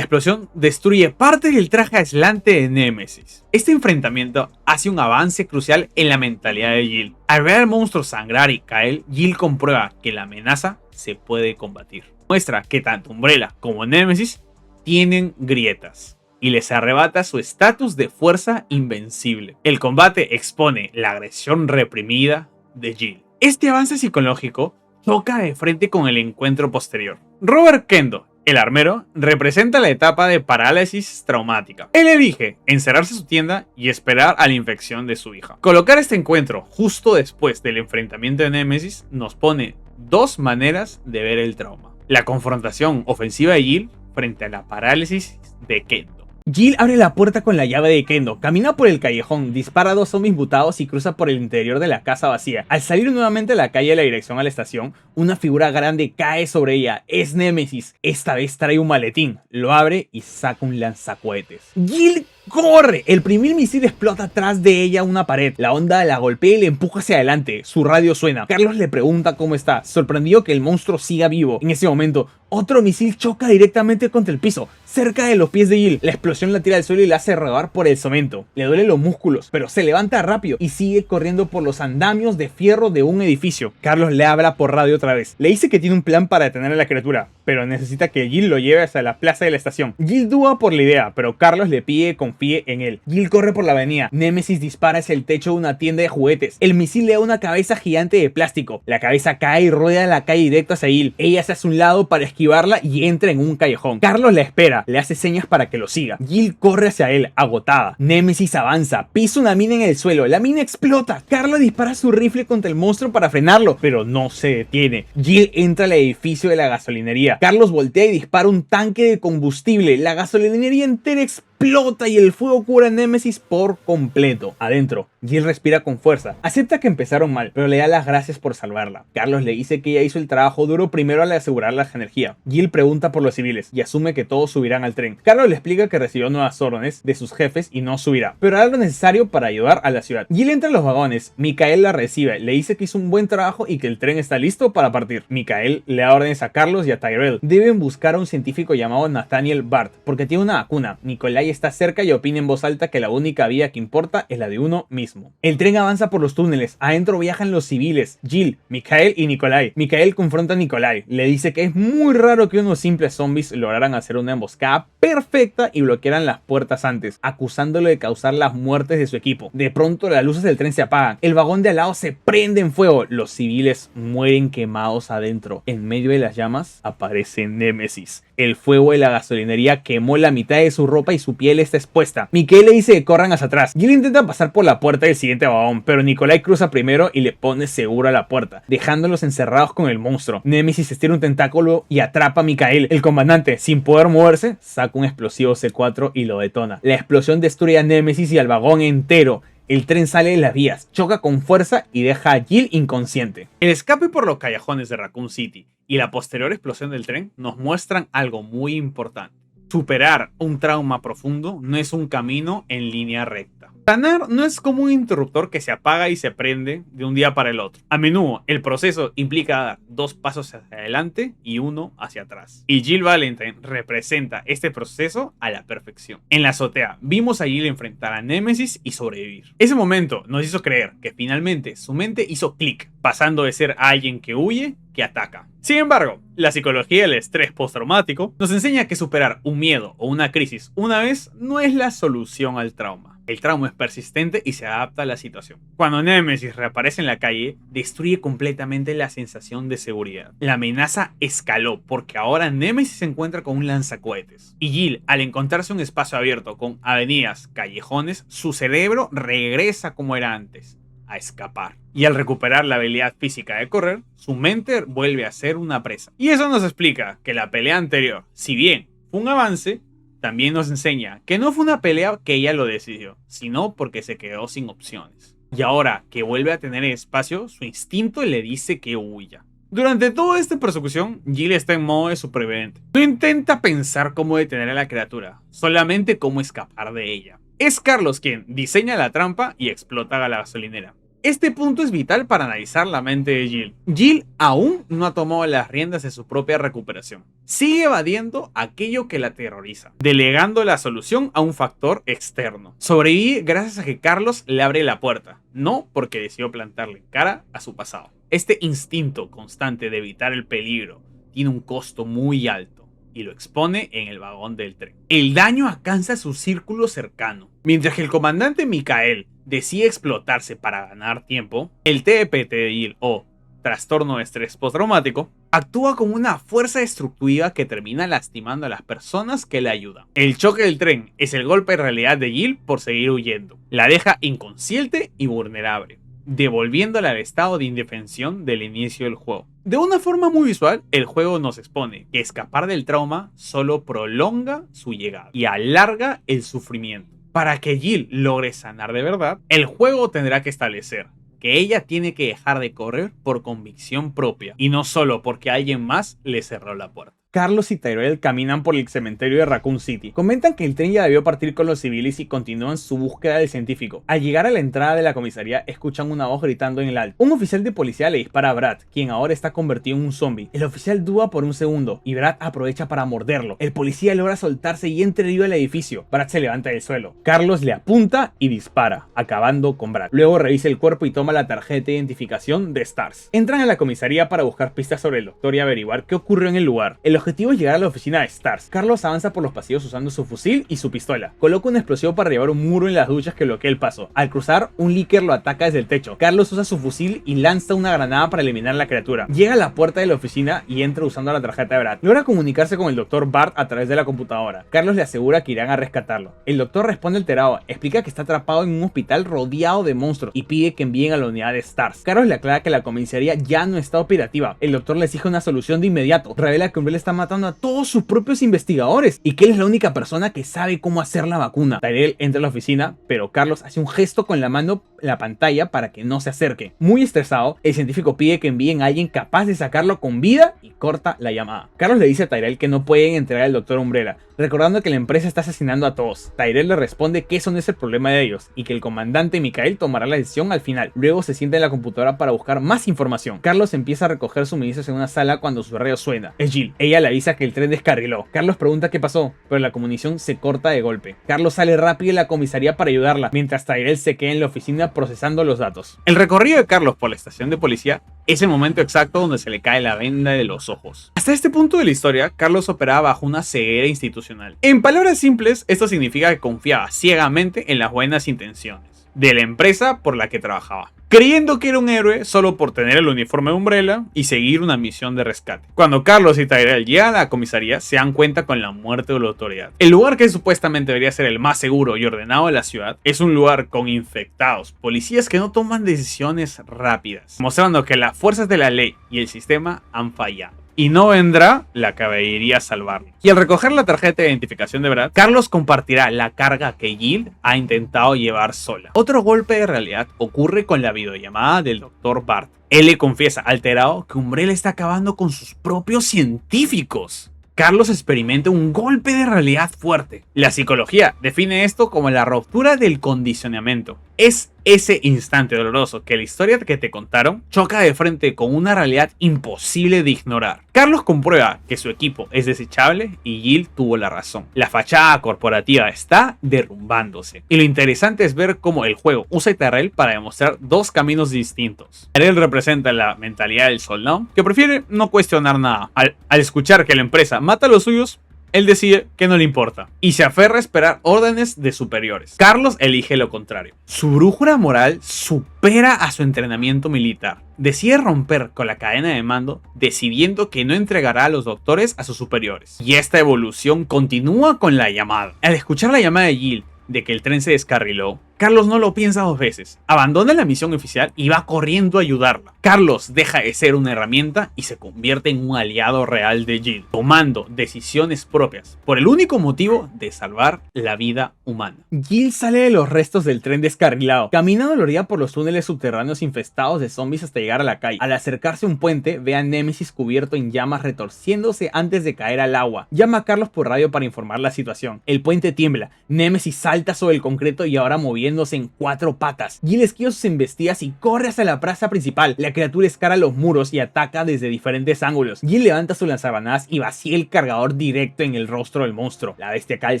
explosión destruye parte del traje aislante de Némesis. Este enfrentamiento hace un avance crucial en la mentalidad de Jill. Al ver al monstruo sangrar y caer, Jill comprueba que la amenaza se puede combatir. Muestra que tanto Umbrella como Némesis tienen grietas y les arrebata su estatus de fuerza invencible. El combate expone la agresión reprimida de Jill. Este avance psicológico choca de frente con el encuentro posterior. Robert Kendo, el armero, representa la etapa de parálisis traumática. Él elige encerrarse en su tienda y esperar a la infección de su hija. Colocar este encuentro justo después del enfrentamiento de Némesis nos pone dos maneras de ver el trauma. La confrontación ofensiva de Jill frente a la parálisis de Kendo. Jill abre la puerta con la llave de Kendo, camina por el callejón, dispara a dos zombies mutados y cruza por el interior de la casa vacía. Al salir nuevamente a la calle a la dirección a la estación, una figura grande cae sobre ella. Es Némesis. Esta vez trae un maletín, lo abre y saca un lanzacohetes. Jill ¡corre! El primer misil explota atrás de ella una pared. La onda la golpea y le empuja hacia adelante. Su radio suena. Carlos le pregunta cómo está, sorprendido que el monstruo siga vivo. En ese momento, otro misil choca directamente contra el piso, cerca de los pies de Jill. La explosión la tira al suelo y la hace rodar por el cemento. Le duelen los músculos, pero se levanta rápido y sigue corriendo por los andamios de fierro de un edificio. Carlos le habla por radio otra vez. Le dice que tiene un plan para detener a la criatura, pero necesita que Jill lo lleve hacia la plaza de la estación. Jill duda por la idea, pero Carlos le pide que confíe en él. Jill corre por la avenida. Némesis dispara hacia el techo de una tienda de juguetes. El misil le da una cabeza gigante de plástico. La cabeza cae y rueda la calle directo hacia Jill. Ella se hace a un lado para esquivarla y entra en un callejón. Carlos la espera, le hace señas para que lo siga. Jill corre hacia él, agotada. Némesis avanza, pisa una mina en el suelo. La mina explota. Carlos dispara su rifle contra el monstruo para frenarlo, pero no se detiene. Jill entra al edificio de la gasolinería. Carlos voltea y dispara un tanque de combustible. La gasolinería entera explota y el fuego cura a Némesis por completo. Adentro, Jill respira con fuerza. Acepta que empezaron mal, pero le da las gracias por salvarla. Carlos le dice que ella hizo el trabajo duro primero al asegurar la energía. Jill pregunta por los civiles y asume que todos subirán al tren. Carlos le explica que recibió nuevas órdenes de sus jefes y no subirá, pero hará lo necesario para ayudar a la ciudad. Jill entra en los vagones. Michael la recibe, le dice que hizo un buen trabajo y que el tren está listo para partir. Michael le da órdenes a Carlos y a Tyrell. Deben buscar a un científico llamado Nathaniel Bart, porque tiene una vacuna. Nikolai está cerca y opina en voz alta que la única vía que importa es la de uno mismo. El tren avanza por los túneles. Adentro viajan los civiles, Jill, Michael y Nikolai. Michael confronta a Nikolai. Le dice que es muy raro que unos simples zombies lograran hacer una emboscada perfecta y bloquearan las puertas antes, acusándolo de causar las muertes de su equipo. De pronto las luces del tren se apagan. El vagón de al lado se prende en fuego. Los civiles mueren quemados adentro. En medio de las llamas aparece Némesis. El fuego de la gasolinería quemó la mitad de su ropa y su piel está expuesta. Michael le dice que corran hacia atrás. Jill intenta pasar por la puerta del siguiente vagón, pero Nikolai cruza primero y le pone seguro a la puerta, dejándolos encerrados con el monstruo. Némesis estira un tentáculo y atrapa a Michael. El comandante, sin poder moverse, saca un explosivo C4 y lo detona. La explosión destruye a Némesis y al vagón entero. El tren sale de las vías, choca con fuerza y deja a Jill inconsciente. El escape por los callejones de Raccoon City y la posterior explosión del tren nos muestran algo muy importante. Superar un trauma profundo no es un camino en línea recta. Sanar no es como un interruptor que se apaga y se prende de un día para el otro. A menudo el proceso implica dar 2 pasos hacia adelante y 1 hacia atrás. Y Jill Valentine representa este proceso a la perfección. En la azotea vimos a Jill enfrentar a Némesis y sobrevivir. Ese momento nos hizo creer que finalmente su mente hizo clic, pasando de ser alguien que huye que ataca. Sin embargo, la psicología del estrés postraumático nos enseña que superar un miedo o una crisis una vez no es la solución al trauma. El trauma es persistente y se adapta a la situación. Cuando Némesis reaparece en la calle, destruye completamente la sensación de seguridad. La amenaza escaló porque ahora Némesis se encuentra con un lanzacohetes. Y Jill, al encontrarse un espacio abierto con avenidas, callejones, su cerebro regresa como era antes, a escapar. Y al recuperar la habilidad física de correr, su mente vuelve a ser una presa. Y eso nos explica que la pelea anterior, si bien fue un avance, también nos enseña que no fue una pelea que ella lo decidió, sino porque se quedó sin opciones. Y ahora que vuelve a tener espacio, su instinto le dice que huya. Durante toda esta persecución, Jill está en modo de superviviente. No intenta pensar cómo detener a la criatura, solamente cómo escapar de ella. Es Carlos quien diseña la trampa y explota la gasolinera. Este punto es vital para analizar la mente de Jill. Jill aún no ha tomado las riendas de su propia recuperación. Sigue evadiendo aquello que la aterroriza, delegando la solución a un factor externo. Sobrevive gracias a que Carlos le abre la puerta, no porque decidió plantarle cara a su pasado. Este instinto constante de evitar el peligro tiene un costo muy alto y lo expone en el vagón del tren. El daño alcanza su círculo cercano. Mientras que el comandante Mikael decide explotarse para ganar tiempo, el TPT de Jill, o trastorno de estrés postraumático, actúa como una fuerza destructiva que termina lastimando a las personas que le ayudan. El choque del tren es el golpe de realidad de Jill por seguir huyendo. La deja inconsciente y vulnerable, devolviéndola al estado de indefensión del inicio del juego. De una forma muy visual, el juego nos expone que escapar del trauma solo prolonga su llegada y alarga el sufrimiento. Para que Jill logre sanar de verdad, el juego tendrá que establecer que ella tiene que dejar de correr por convicción propia y no solo porque alguien más le cerró la puerta. Carlos y Tyrell caminan por el cementerio de Raccoon City. Comentan que el tren ya debió partir con los civiles y continúan su búsqueda del científico. Al llegar a la entrada de la comisaría, escuchan una voz gritando en el alto. Un oficial de policía le dispara a Brad, quien ahora está convertido en un zombie. El oficial duda por un segundo y Brad aprovecha para morderlo. El policía logra soltarse y entra herido al edificio. Brad se levanta del suelo. Carlos le apunta y dispara, acabando con Brad. Luego revisa el cuerpo y toma la tarjeta de identificación de Stars. Entran a la comisaría para buscar pistas sobre el doctor y averiguar qué ocurrió en el lugar. El objetivo es llegar a la oficina de Stars. Carlos avanza por los pasillos usando su fusil y su pistola. Coloca un explosivo para llevar un muro en las duchas que bloquea el paso. Al cruzar, un líker lo ataca desde el techo. Carlos usa su fusil y lanza una granada para eliminar a la criatura. Llega a la puerta de la oficina y entra usando la tarjeta de Brad. Logra comunicarse con el doctor Bart a través de la computadora. Carlos le asegura que irán a rescatarlo. El doctor responde alterado, explica que está atrapado en un hospital rodeado de monstruos y pide que envíen a la unidad de Stars. Carlos le aclara que la comisaría ya no está operativa. El doctor le exige una solución de inmediato. Revela que Umbrella está matando a todos sus propios investigadores y que él es la única persona que sabe cómo hacer la vacuna. Tyrell entra a la oficina, pero Carlos hace un gesto con la mano en la pantalla para que no se acerque. Muy estresado, el científico pide que envíen a alguien capaz de sacarlo con vida y corta la llamada. Carlos le dice a Tyrell que no pueden entregar al doctor Umbrella, recordando que la empresa está asesinando a todos. Tyrell le responde que eso no es el problema de ellos y que el comandante Mikael tomará la decisión al final. Luego se sienta en la computadora para buscar más información. Carlos empieza a recoger suministros en una sala cuando su radio suena. Es Jill. Ella le avisa que el tren descarriló. Carlos pregunta qué pasó, pero la comunicación se corta de golpe. Carlos sale rápido de la comisaría para ayudarla, mientras Tyrell se queda en la oficina procesando los datos. El recorrido de Carlos por la estación de policía es el momento exacto donde se le cae la venda de los ojos. Hasta este punto de la historia, Carlos operaba bajo una ceguera institucional. En palabras simples, esto significa que confiaba ciegamente en las buenas intenciones de la empresa por la que trabajaba, creyendo que era un héroe solo por tener el uniforme de Umbrella y seguir una misión de rescate. Cuando Carlos y Tyrell llegan a la comisaría, se dan cuenta con la muerte de la autoridad. El lugar que supuestamente debería ser el más seguro y ordenado de la ciudad es un lugar con infectados, policías que no toman decisiones rápidas, mostrando que las fuerzas de la ley y el sistema han fallado. Y no vendrá la caballería a salvarlo. Y al recoger la tarjeta de identificación de Brad, Carlos compartirá la carga que Jill ha intentado llevar sola. Otro golpe de realidad ocurre con la videollamada del Dr. Bart. Él le confiesa, alterado, que Umbrella está acabando con sus propios científicos. Carlos experimenta un golpe de realidad fuerte. La psicología define esto como la ruptura del condicionamiento. Es ese instante doloroso que la historia que te contaron choca de frente con una realidad imposible de ignorar. Carlos comprueba que su equipo es desechable y Jill tuvo la razón. La fachada corporativa está derrumbándose. Y lo interesante es ver cómo el juego usa a Tyrell para demostrar dos caminos distintos. Tyrell representa la mentalidad del soldado que prefiere no cuestionar nada. Al escuchar que la empresa mata a los suyos, él decide que no le importa y se aferra a esperar órdenes de superiores. Carlos elige lo contrario. Su brújula moral supera a su entrenamiento militar. Decide romper con la cadena de mando, decidiendo que no entregará a los doctores a sus superiores. Y esta evolución continúa con la llamada. Al escuchar la llamada de Jill de que el tren se descarriló, Carlos no lo piensa dos veces, abandona la misión oficial y va corriendo a ayudarla. Carlos deja de ser una herramienta y se convierte en un aliado real de Jill, tomando decisiones propias, por el único motivo de salvar la vida humana. Jill sale de los restos del tren descarrilado, caminando a la orilla por los túneles subterráneos infestados de zombies hasta llegar a la calle. Al acercarse a un puente, ve a Némesis cubierto en llamas retorciéndose antes de caer al agua. Llama a Carlos por radio para informar la situación. El puente tiembla, Némesis salta sobre el concreto y ahora moviéndose en 4 patas. Jill esquiva sus embestidas y corre hacia la plaza principal. La criatura escala los muros y ataca desde diferentes ángulos. Jill levanta su lanzagranadas y vacía el cargador directo en el rostro del monstruo. La bestia cae al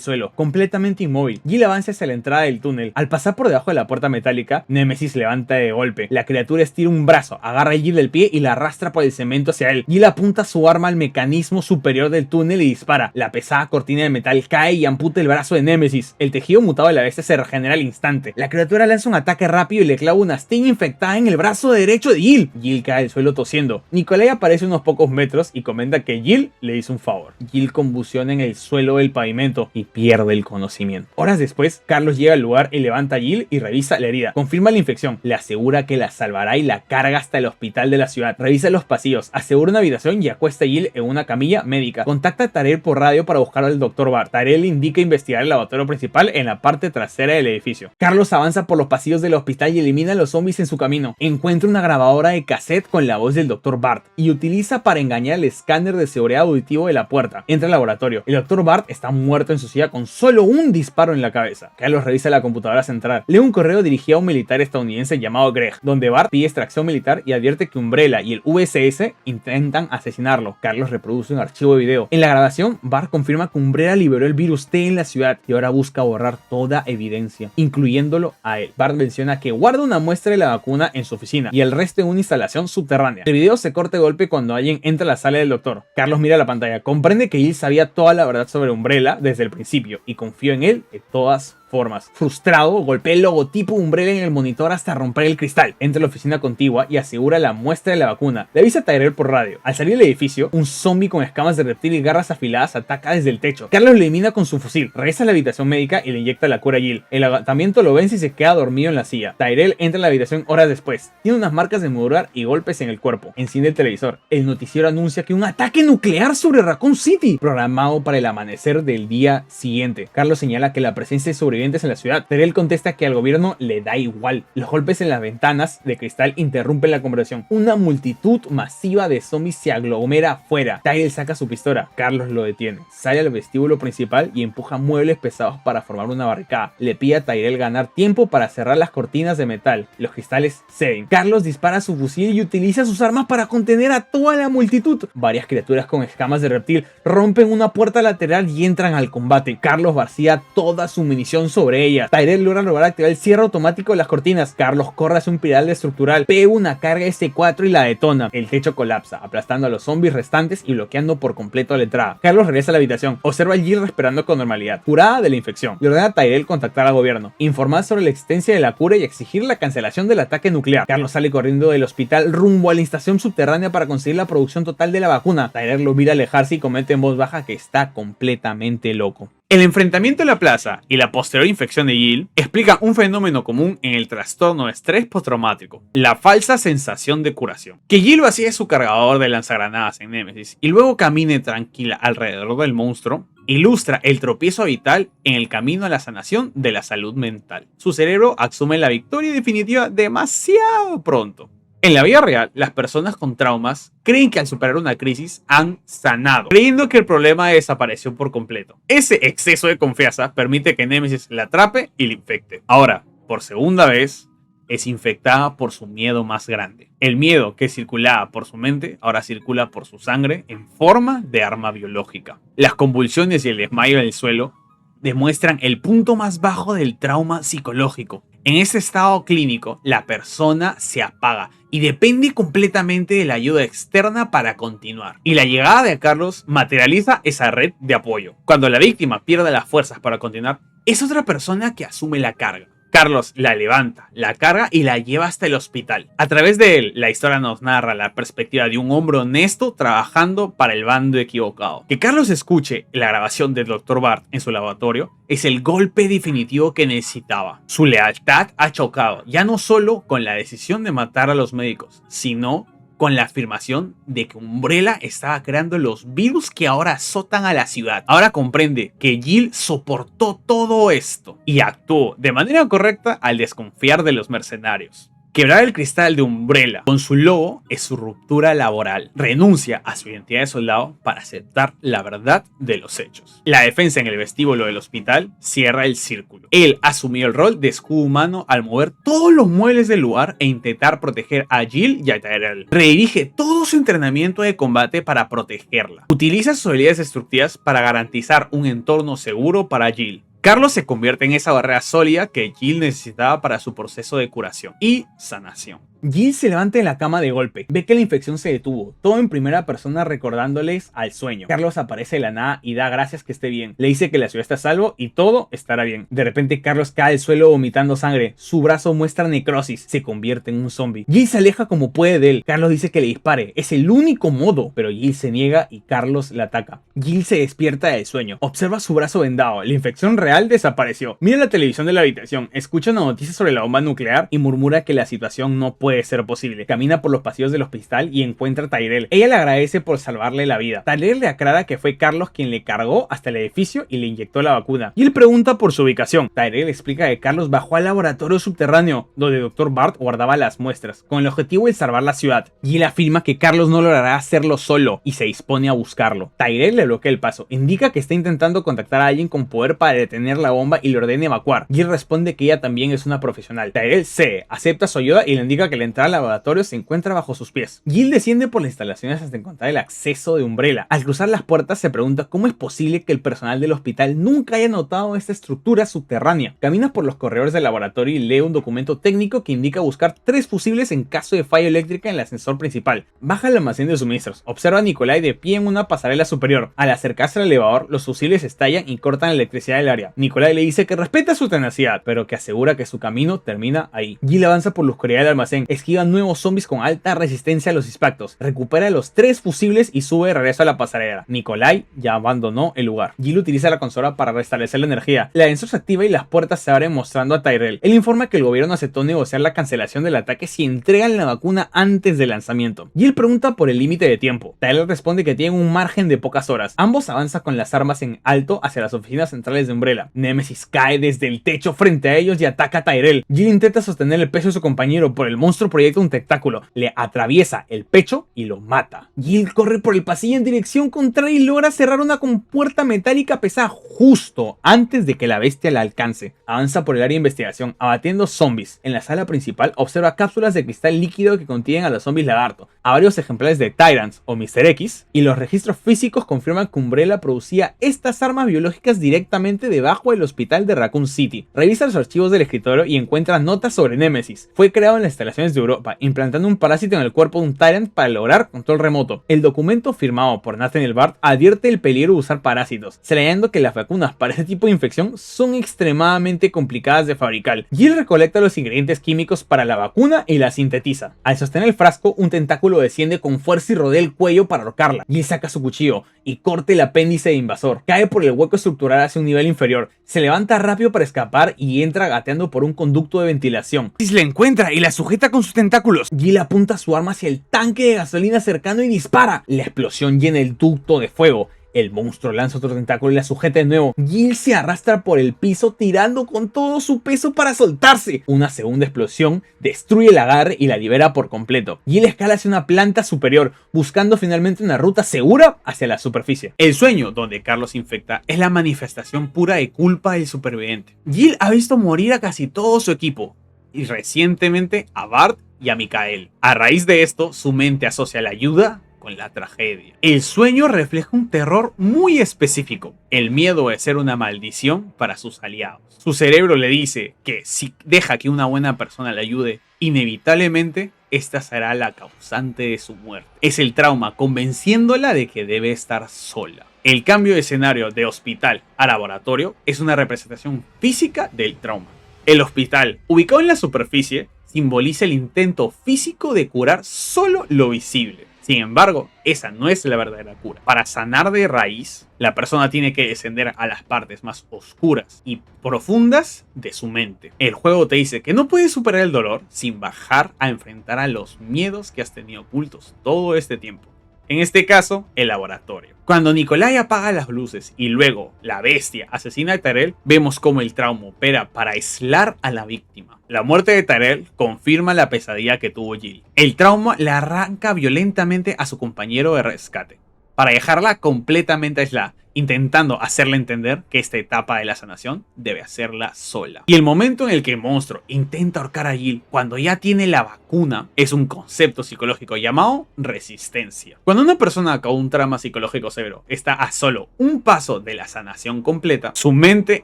suelo, completamente inmóvil. Jill avanza hacia la entrada del túnel. Al pasar por debajo de la puerta metálica, Némesis levanta de golpe. La criatura estira un brazo, agarra a Jill del pie y la arrastra por el cemento hacia él. Jill apunta su arma al mecanismo superior del túnel y dispara. La pesada cortina de metal cae y amputa el brazo de Némesis. El tejido mutado de la bestia se regenera al instante. La criatura lanza un ataque rápido y le clava una astilla infectada en el brazo derecho de Jill. Jill cae al suelo tosiendo. Nikolai aparece a unos pocos metros y comenta que Jill le hizo un favor. Jill convulsiona en el suelo del pavimento y pierde el conocimiento. Horas después, Carlos llega al lugar y levanta a Jill y revisa la herida. Confirma la infección, le asegura que la salvará y la carga hasta el hospital de la ciudad. Revisa los pasillos, asegura una habitación y acuesta a Jill en una camilla médica. Contacta a Tyrell por radio para buscar al Dr. Bart. Tyrell indica investigar el lavatorio principal en la parte trasera del edificio. Carlos avanza por los pasillos del hospital y elimina a los zombies en su camino. Encuentra una grabadora de cassette con la voz del Dr. Bart y utiliza para engañar el escáner de seguridad auditivo de la puerta. Entra al laboratorio. El Dr. Bart está muerto en su silla con solo un disparo en la cabeza. Carlos revisa la computadora central. Lee un correo dirigido a un militar estadounidense llamado Greg, donde Bart pide extracción militar y advierte que Umbrella y el VSS intentan asesinarlo. Carlos reproduce un archivo de video. En la grabación, Bart confirma que Umbrella liberó el virus T en la ciudad y ahora busca borrar toda evidencia, incluyéndolo a él. Bart menciona que guarda una muestra de la vacuna en su oficina y el resto en una instalación subterránea. El video se corta de golpe cuando alguien entra a la sala del doctor. Carlos mira la pantalla, comprende que Jill sabía toda la verdad sobre Umbrella desde el principio y confió en él de todas formas. Frustrado, golpea el logotipo Umbrella en el monitor hasta romper el cristal. Entra a la oficina contigua y asegura la muestra de la vacuna. Le avisa a Tyrell por radio. Al salir del edificio, un zombie con escamas de reptil y garras afiladas ataca desde el techo. Carlos lo elimina con su fusil. Regresa a la habitación médica y le inyecta la cura a Jill. El agotamiento lo vence y se queda dormido en la silla. Tyrell entra a la habitación horas después. Tiene unas marcas de mordurar y golpes en el cuerpo. Enciende el televisor. El noticiero anuncia que un ataque nuclear sobre Raccoon City, programado para el amanecer del día siguiente. Carlos señala que la presencia de sobrevivientes en la ciudad. Tyrell contesta que al gobierno le da igual. Los golpes en las ventanas de cristal interrumpen la conversación. Una multitud masiva de zombies se aglomera afuera. Tyrell saca su pistola. Carlos lo detiene. Sale al vestíbulo principal y empuja muebles pesados para formar una barricada. Le pide a Tyrell ganar tiempo para cerrar las cortinas de metal. Los cristales ceden. Carlos dispara su fusil y utiliza sus armas para contener a toda la multitud. Varias criaturas con escamas de reptil rompen una puerta lateral y entran al combate. Carlos vacía toda su munición sobre ellas. Tyrell logra lograr activar el cierre automático de las cortinas. Carlos corre hacia un pilar estructural, pega una carga S4 y la detona. El techo colapsa, aplastando a los zombies restantes y bloqueando por completo la entrada. Carlos regresa a la habitación, observa a Jill respirando con normalidad, curada de la infección. Le ordena a Tyrell contactar al gobierno, informar sobre la existencia de la cura y exigir la cancelación del ataque nuclear. Carlos sale corriendo del hospital rumbo a la estación subterránea para conseguir la producción total de la vacuna. Tyrell lo mira alejarse y comenta en voz baja que está completamente loco. El enfrentamiento en la plaza y la posterior infección de Jill explican un fenómeno común en el trastorno de estrés postraumático: la falsa sensación de curación. Que Jill vacíe su cargador de lanzagranadas en Némesis y luego camine tranquila alrededor del monstruo ilustra el tropiezo vital en el camino a la sanación de la salud mental. Su cerebro asume la victoria definitiva demasiado pronto. En la vida real, las personas con traumas creen que al superar una crisis han sanado, creyendo que el problema desapareció por completo. Ese exceso de confianza permite que Némesis la atrape y la infecte. Ahora, por segunda vez, es infectada por su miedo más grande. El miedo que circulaba por su mente ahora circula por su sangre en forma de arma biológica. Las convulsiones y el desmayo en el suelo demuestran el punto más bajo del trauma psicológico. En este estado clínico, la persona se apaga y depende completamente de la ayuda externa para continuar. Y la llegada de Carlos materializa esa red de apoyo. Cuando la víctima pierde las fuerzas para continuar, es otra persona que asume la carga. Carlos la levanta, la carga y la lleva hasta el hospital. A través de él, la historia nos narra la perspectiva de un hombre honesto trabajando para el bando equivocado. Que Carlos escuche la grabación del Dr. Bart en su laboratorio es el golpe definitivo que necesitaba. Su lealtad ha chocado, ya no solo con la decisión de matar a los médicos, sino con la afirmación de que Umbrella estaba creando los virus que ahora azotan a la ciudad. Ahora comprende que Jill soportó todo esto y actuó de manera correcta al desconfiar de los mercenarios. Quebrar el cristal de Umbrella con su logo es su ruptura laboral. Renuncia a su identidad de soldado para aceptar la verdad de los hechos. La defensa en el vestíbulo del hospital cierra el círculo. Él asumió el rol de escudo humano al mover todos los muebles del lugar e intentar proteger a Jill y a Tyrell. Redirige todo su entrenamiento de combate para protegerla. Utiliza sus habilidades destructivas para garantizar un entorno seguro para Jill. Carlos se convierte en esa barrera sólida que Jill necesitaba para su proceso de curación y sanación. Jill se levanta en la cama de golpe, ve que la infección se detuvo, todo en primera persona recordándoles al sueño. Carlos aparece de la nada y da gracias que esté bien, le dice que la ciudad está a salvo y todo estará bien. De repente Carlos cae al suelo vomitando sangre, su brazo muestra necrosis, se convierte en un zombie. Jill se aleja como puede de él, Carlos dice que le dispare, es el único modo, pero Jill se niega y Carlos la ataca. Jill se despierta del sueño, observa su brazo vendado, la infección real desapareció. Mira la televisión de la habitación, escucha una noticia sobre la bomba nuclear y murmura que la situación no puede ser posible. Camina por los pasillos del hospital y encuentra a Tyrell. Ella le agradece por salvarle la vida. Tyrell le aclara que fue Carlos quien le cargó hasta el edificio y le inyectó la vacuna. Y él pregunta por su ubicación. Tyrell explica que Carlos bajó al laboratorio subterráneo donde el Dr. Bart guardaba las muestras, con el objetivo de salvar la ciudad. Y él afirma que Carlos no logrará hacerlo solo y se dispone a buscarlo. Tyrell le bloquea el paso. Indica que está intentando contactar a alguien con poder para detener la bomba y le ordena evacuar. Jill responde que ella también es una profesional. Tyrell acepta su ayuda y le indica que la entrada al laboratorio se encuentra bajo sus pies. Jill desciende por las instalaciones hasta encontrar el acceso de Umbrella. Al cruzar las puertas se pregunta cómo es posible que el personal del hospital nunca haya notado esta estructura subterránea. Camina por los corredores del laboratorio y lee un documento técnico que indica buscar 3 fusibles en caso de falla eléctrica en el ascensor principal. Baja al almacén de suministros. Observa a Nikolai de pie en una pasarela superior. Al acercarse al elevador, los fusibles estallan y cortan la electricidad del área. Nikolai le dice que respeta su tenacidad, pero que asegura que su camino termina ahí. Jill avanza por la oscuridad del almacén, esquiva nuevos zombies con alta resistencia a los impactos, recupera los 3 fusibles y sube de regreso a la pasarela. Nikolai ya abandonó el lugar. Jill utiliza la consola para restablecer la energía. El ascensor se activa y las puertas se abren mostrando a Tyrell. Él informa que el gobierno aceptó negociar la cancelación del ataque si entregan la vacuna antes del lanzamiento. Jill pregunta por el límite de tiempo. Tyrell responde que tienen un margen de pocas horas. Ambos avanzan con las armas en alto hacia las oficinas centrales de Umbrella. Nemesis cae desde el techo frente a ellos y ataca a Tyrell. Jill intenta sostener el peso de su compañero, pero el monstruo proyecta un tentáculo, le atraviesa el pecho y lo mata. Jill corre por el pasillo en dirección contraria y logra cerrar una compuerta metálica pesada justo antes de que la bestia la alcance. Avanza por el área de investigación, abatiendo zombies. En la sala principal observa cápsulas de cristal líquido que contienen a los zombies lagarto, a varios ejemplares de Tyrants o Mr. X, y los registros físicos confirman que Umbrella producía estas armas biológicas directamente debajo del hospital de Raccoon City. Revisa los archivos del escritorio y encuentra notas sobre Nemesis. Fue creado en las instalaciones de Europa, implantando un parásito en el cuerpo de un Tyrant para lograr control remoto. El documento firmado por Nathaniel Bart advierte el peligro de usar parásitos, señalando que las vacunas para este tipo de infección son extremadamente complicadas de fabricar. Jill recolecta los ingredientes químicos para la vacuna y la sintetiza. Al sostener el frasco, un tentáculo desciende con fuerza y rodea el cuello para ahorcarla. Jill saca su cuchillo y corta el apéndice de invasor. Cae por el hueco estructural hacia un nivel inferior. Se levanta rápido para escapar y entra gateando por un conducto de ventilación. Nemesis la encuentra y la sujeta con sus tentáculos. Jill apunta su arma hacia el tanque de gasolina cercano y dispara. La explosión llena el ducto de fuego. El monstruo lanza otro tentáculo y la sujeta de nuevo. Jill se arrastra por el piso tirando con todo su peso para soltarse. Una segunda explosión destruye el agarre y la libera por completo. Jill escala hacia una planta superior, buscando finalmente una ruta segura hacia la superficie. El sueño donde Carlos se infecta es la manifestación pura de culpa del superviviente. Jill ha visto morir a casi todo su equipo, y recientemente a Bart y a Mikael. A raíz de esto, su mente asocia la ayuda con la tragedia. El sueño refleja un terror muy específico, el miedo de ser una maldición para sus aliados. Su cerebro le dice que si deja que una buena persona le ayude, inevitablemente esta será la causante de su muerte. Es el trauma convenciéndola de que debe estar sola. El cambio de escenario de hospital a laboratorio es una representación física del trauma. El hospital, ubicado en la superficie, simboliza el intento físico de curar solo lo visible. Sin embargo, esa no es la verdadera cura. Para sanar de raíz, la persona tiene que descender a las partes más oscuras y profundas de su mente. El juego te dice que no puedes superar el dolor sin bajar a enfrentar a los miedos que has tenido ocultos todo este tiempo. En este caso, el laboratorio. Cuando Nikolai apaga las luces y luego la bestia asesina a Tyrell, vemos cómo el trauma opera para aislar a la víctima. La muerte de Tyrell confirma la pesadilla que tuvo Jill. El trauma la arranca violentamente a su compañero de rescate, para dejarla completamente aislada, intentando hacerle entender que esta etapa de la sanación debe hacerla sola. Y el momento en el que el monstruo intenta ahorcar a Jill cuando ya tiene la vacuna es un concepto psicológico llamado resistencia. Cuando una persona con un trauma psicológico severo está a solo un paso de la sanación completa, su mente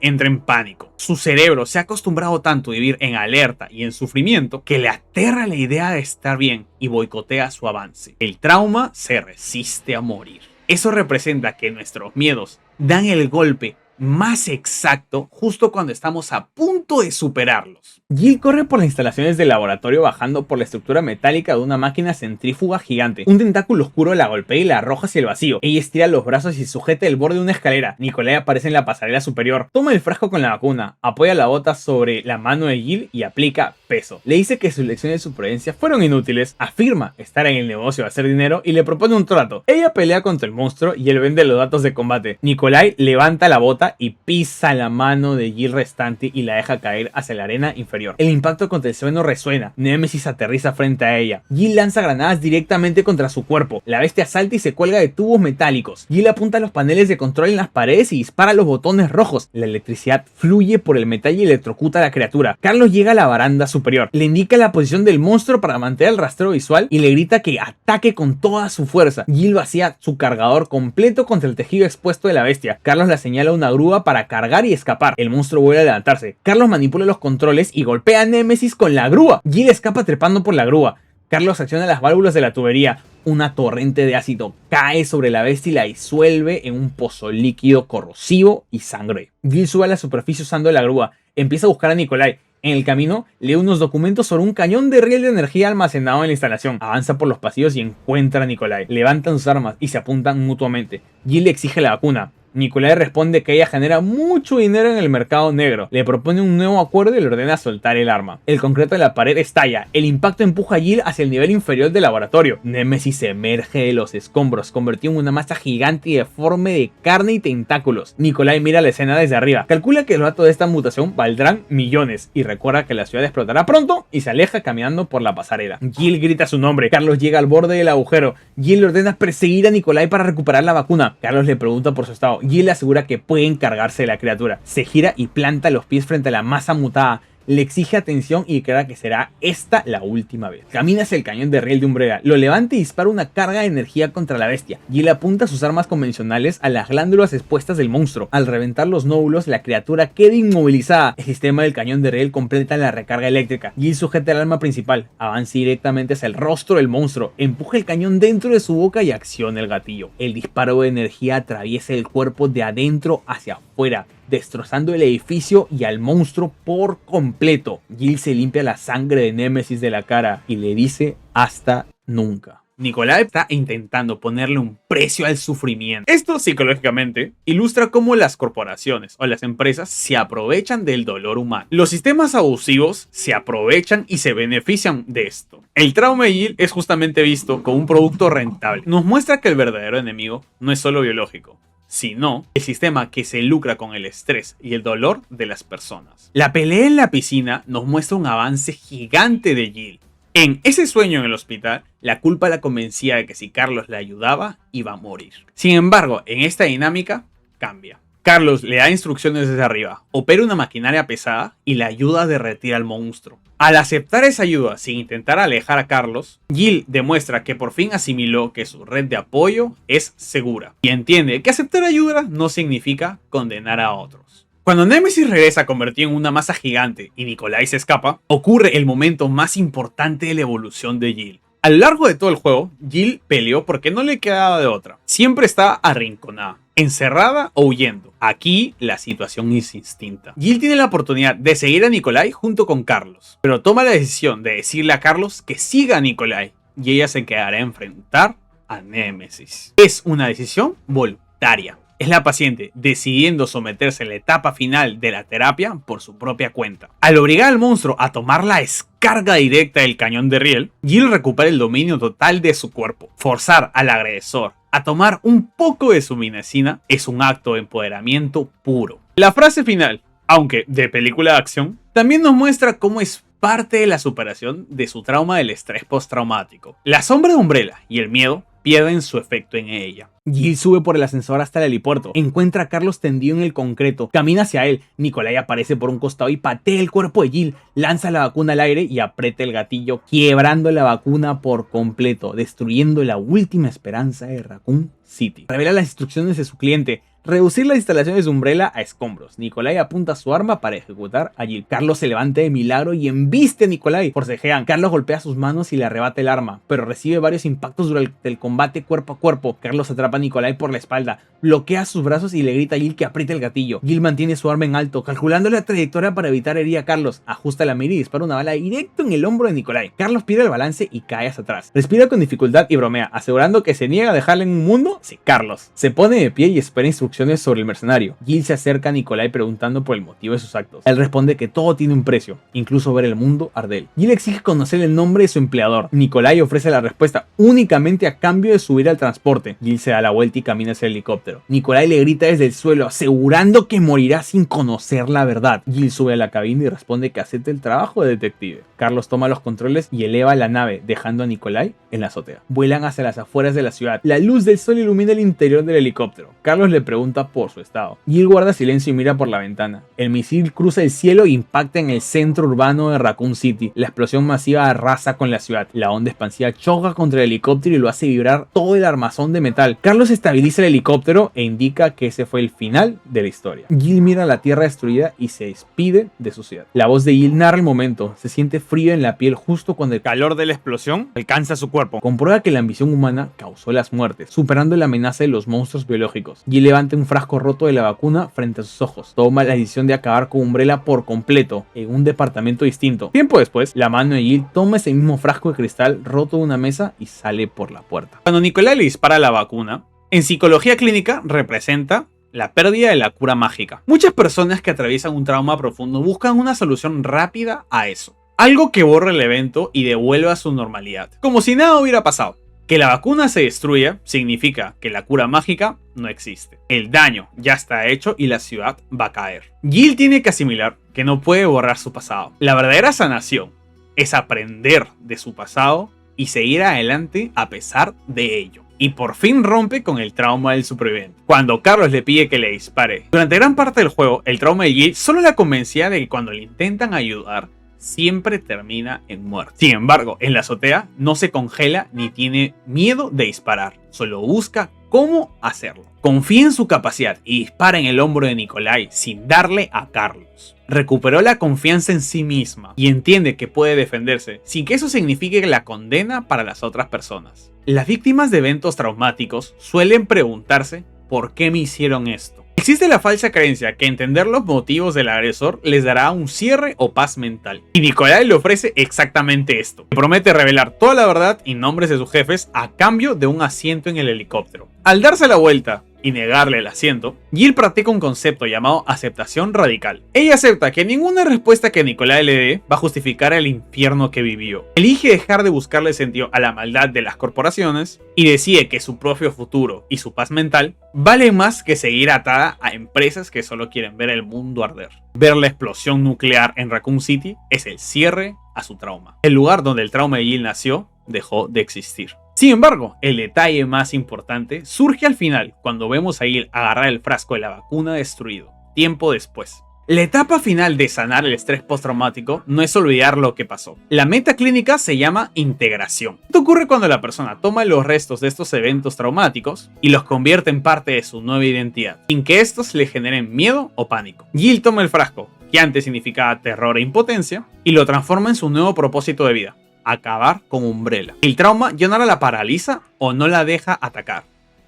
entra en pánico. Su cerebro se ha acostumbrado tanto a vivir en alerta y en sufrimiento que le aterra la idea de estar bien y boicotea su avance. El trauma se resiste a morir. Eso representa que nuestros miedos dan el golpe más exacto justo cuando estamos a punto de superarlos. Jill corre por las instalaciones del laboratorio bajando por la estructura metálica de una máquina centrífuga gigante. Un tentáculo oscuro la golpea y la arroja hacia el vacío. Ella estira los brazos y sujeta el borde de una escalera. Nikolai aparece en la pasarela superior. Toma el frasco con la vacuna, apoya la bota sobre la mano de Jill y aplica peso. Le dice que sus lecciones de supervivencia fueron inútiles, afirma estar en el negocio de hacer dinero y le propone un trato. Ella pelea contra el monstruo y él vende los datos de combate. Nikolai levanta la bota y pisa la mano de Jill restante y la deja caer hacia la arena inferior. El impacto contra el suelo resuena. Némesis aterriza frente a ella. Jill lanza granadas directamente contra su cuerpo. La bestia salta y se cuelga de tubos metálicos. Jill apunta los paneles de control en las paredes y dispara los botones rojos. La electricidad fluye por el metal y electrocuta a la criatura. Carlos llega a la baranda superior. Le indica la posición del monstruo para mantener el rastreo visual y le grita que ataque con toda su fuerza. Jill vacía su cargador completo contra el tejido expuesto de la bestia. Carlos la señala una grúa para cargar y escapar. El monstruo vuelve a levantarse. Carlos manipula los controles y golpea a Némesis con la grúa. Jill escapa trepando por la grúa. Carlos acciona las válvulas de la tubería. Una torrente de ácido cae sobre la bestia y la disuelve en un pozo líquido corrosivo y sangre. Jill sube a la superficie usando la grúa. Empieza a buscar a Nikolai. En el camino, lee unos documentos sobre un cañón de riel de energía almacenado en la instalación. Avanza por los pasillos y encuentra a Nikolai. Levantan sus armas y se apuntan mutuamente. Jill le exige la vacuna. Nikolai responde que ella genera mucho dinero en el mercado negro. Le propone un nuevo acuerdo y le ordena soltar el arma. El concreto de la pared estalla. El impacto empuja a Jill hacia el nivel inferior del laboratorio. Némesis emerge de los escombros, convertido en una masa gigante y deforme de carne y tentáculos. Nikolai mira la escena desde arriba. Calcula que los datos de esta mutación valdrán millones y recuerda que la ciudad explotará pronto y se aleja caminando por la pasarela. Jill grita su nombre. Carlos llega al borde del agujero. Jill le ordena perseguir a Nikolai para recuperar la vacuna. Carlos le pregunta por su estado. Jill le asegura que puede encargarse de la criatura. Se gira y planta los pies frente a la masa mutada. Le exige atención y declara que será esta la última vez. Camina hacia el cañón de riel de Umbrella. Lo levanta y dispara una carga de energía contra la bestia. Jill apunta sus armas convencionales a las glándulas expuestas del monstruo. Al reventar los nódulos, la criatura queda inmovilizada. El sistema del cañón de riel completa la recarga eléctrica. Jill sujeta el arma principal. Avanza directamente hacia el rostro del monstruo. Empuja el cañón dentro de su boca y acciona el gatillo. El disparo de energía atraviesa el cuerpo de adentro hacia afuera, destrozando el edificio y al monstruo por completo. Jill se limpia la sangre de Némesis de la cara y le dice hasta nunca. Nikolai está intentando ponerle un precio al sufrimiento. Esto psicológicamente ilustra cómo las corporaciones o las empresas se aprovechan del dolor humano. Los sistemas abusivos se aprovechan y se benefician de esto. El trauma de Jill es justamente visto como un producto rentable. Nos muestra que el verdadero enemigo no es solo biológico, sino el sistema que se lucra con el estrés y el dolor de las personas. La pelea en la piscina nos muestra un avance gigante de Jill. En ese sueño en el hospital, la culpa la convencía de que si Carlos le ayudaba, iba a morir. Sin embargo, en esta dinámica, cambia. Carlos le da instrucciones desde arriba, opera una maquinaria pesada y le ayuda a derretir al monstruo. Al aceptar esa ayuda sin intentar alejar a Carlos, Jill demuestra que por fin asimiló que su red de apoyo es segura y entiende que aceptar ayuda no significa condenar a otros. Cuando Némesis regresa convertido en una masa gigante y Nikolai se escapa, ocurre el momento más importante de la evolución de Jill. A lo largo de todo el juego, Jill peleó porque no le quedaba de otra. Siempre está arrinconada. ¿Encerrada o huyendo? Aquí la situación es distinta. Jill tiene la oportunidad de seguir a Nikolai junto con Carlos, pero toma la decisión de decirle a Carlos que siga a Nikolai y ella se quedará a enfrentar a Némesis. Es una decisión voluntaria. Es la paciente decidiendo someterse a la etapa final de la terapia por su propia cuenta. Al obligar al monstruo a tomar la descarga directa del cañón de riel, Jill recupera el dominio total de su cuerpo. Forzar al agresor a tomar un poco de su medicina es un acto de empoderamiento puro. La frase final, aunque de película de acción, también nos muestra cómo es parte de la superación de su trauma del estrés postraumático. La sombra de Umbrella y el miedo pierden su efecto en ella. Jill sube por el ascensor hasta el helipuerto, encuentra a Carlos tendido en el concreto, camina hacia él, Nikolai aparece por un costado y patea el cuerpo de Jill, lanza la vacuna al aire y aprieta el gatillo, quebrando la vacuna por completo, destruyendo la última esperanza de Raccoon City. Revela las instrucciones de su cliente: reducir las instalaciones de Umbrella a escombros. Nikolai apunta su arma para ejecutar a Jill. Carlos se levanta de milagro y embiste a Nikolai. Forcejean. Carlos golpea sus manos y le arrebata el arma, pero recibe varios impactos durante el combate cuerpo a cuerpo. Carlos atrapa a Nikolai por la espalda, bloquea sus brazos y le grita a Jill que apriete el gatillo. Jill mantiene su arma en alto, calculando la trayectoria para evitar herir a Carlos. Ajusta la mira y dispara una bala directo en el hombro de Nikolai. Carlos pierde el balance y cae hacia atrás. Respira con dificultad y bromea, asegurando que se niega a dejarle en un mundo sin Carlos. Se pone de pie y espera instrucciones sobre el mercenario. Jill se acerca a Nikolai preguntando por el motivo de sus actos. Él responde que todo tiene un precio, incluso ver el mundo arder. Jill exige conocer el nombre de su empleador. Nikolai ofrece la respuesta únicamente a cambio de subir al transporte. Jill se da la vuelta y camina hacia el helicóptero. Nikolai le grita desde el suelo, asegurando que morirá sin conocer la verdad. Jill sube a la cabina y responde que acepta el trabajo de detective. Carlos toma los controles y eleva la nave, dejando a Nikolai en la azotea. Vuelan hacia las afueras de la ciudad. La luz del sol ilumina el interior del helicóptero. Carlos le pregunta por su estado. Jill guarda silencio y mira por la ventana. El misil cruza el cielo e impacta en el centro urbano de Raccoon City. La explosión masiva arrasa con la ciudad. La onda expansiva choca contra el helicóptero y lo hace vibrar todo el armazón de metal. Carlos estabiliza el helicóptero e indica que ese fue el final de la historia. Jill mira la tierra destruida y se despide de su ciudad. La voz de Jill narra el momento. Se siente frío en la piel justo cuando el calor de la explosión alcanza su cuerpo. Comprueba que la ambición humana causó las muertes, superando la amenaza de los monstruos biológicos. Jill levanta un frasco roto de la vacuna frente a sus ojos. Toma la decisión de acabar con Umbrella por completo en un departamento distinto. Tiempo después, la mano de Jill toma ese mismo frasco de cristal roto de una mesa y sale por la puerta. Cuando Nikolai le dispara la vacuna, en psicología clínica representa la pérdida de la cura mágica. Muchas personas que atraviesan un trauma profundo buscan una solución rápida a eso. Algo que borre el evento y devuelva su normalidad. Como si nada hubiera pasado. Que la vacuna se destruya significa que la cura mágica no existe. El daño ya está hecho y la ciudad va a caer. Jill tiene que asimilar que no puede borrar su pasado. La verdadera sanación es aprender de su pasado y seguir adelante a pesar de ello. Y por fin rompe con el trauma del superviviente. Cuando Carlos le pide que le dispare. Durante gran parte del juego, el trauma de Jill solo la convencía de que cuando le intentan ayudar, siempre termina en muerte. Sin embargo, en la azotea no se congela ni tiene miedo de disparar, solo busca cómo hacerlo. Confía en su capacidad y dispara en el hombro de Nikolai sin darle a Carlos. Recuperó la confianza en sí misma y entiende que puede defenderse sin que eso signifique la condena para las otras personas. Las víctimas de eventos traumáticos suelen preguntarse ¿por qué me hicieron esto? Existe la falsa creencia que entender los motivos del agresor les dará un cierre o paz mental. Y Nikolai le ofrece exactamente esto. Le promete revelar toda la verdad y nombres de sus jefes a cambio de un asiento en el helicóptero. Al darse la vuelta y negarle el asiento, Jill practica un concepto llamado aceptación radical. Ella acepta que ninguna respuesta que Nikolai le dé va a justificar el infierno que vivió. Elige dejar de buscarle sentido a la maldad de las corporaciones y decide que su propio futuro y su paz mental vale más que seguir atada a empresas que solo quieren ver el mundo arder. Ver la explosión nuclear en Raccoon City es el cierre a su trauma. El lugar donde el trauma de Jill nació dejó de existir. Sin embargo, el detalle más importante surge al final, cuando vemos a Jill agarrar el frasco de la vacuna destruido, tiempo después. La etapa final de sanar el estrés postraumático no es olvidar lo que pasó. La meta clínica se llama integración. Esto ocurre cuando la persona toma los restos de estos eventos traumáticos y los convierte en parte de su nueva identidad, sin que estos le generen miedo o pánico. Jill toma el frasco, que antes significaba terror e impotencia, y lo transforma en su nuevo propósito de vida: acabar con Umbrella. El trauma ya no la paraliza o no la deja atacar.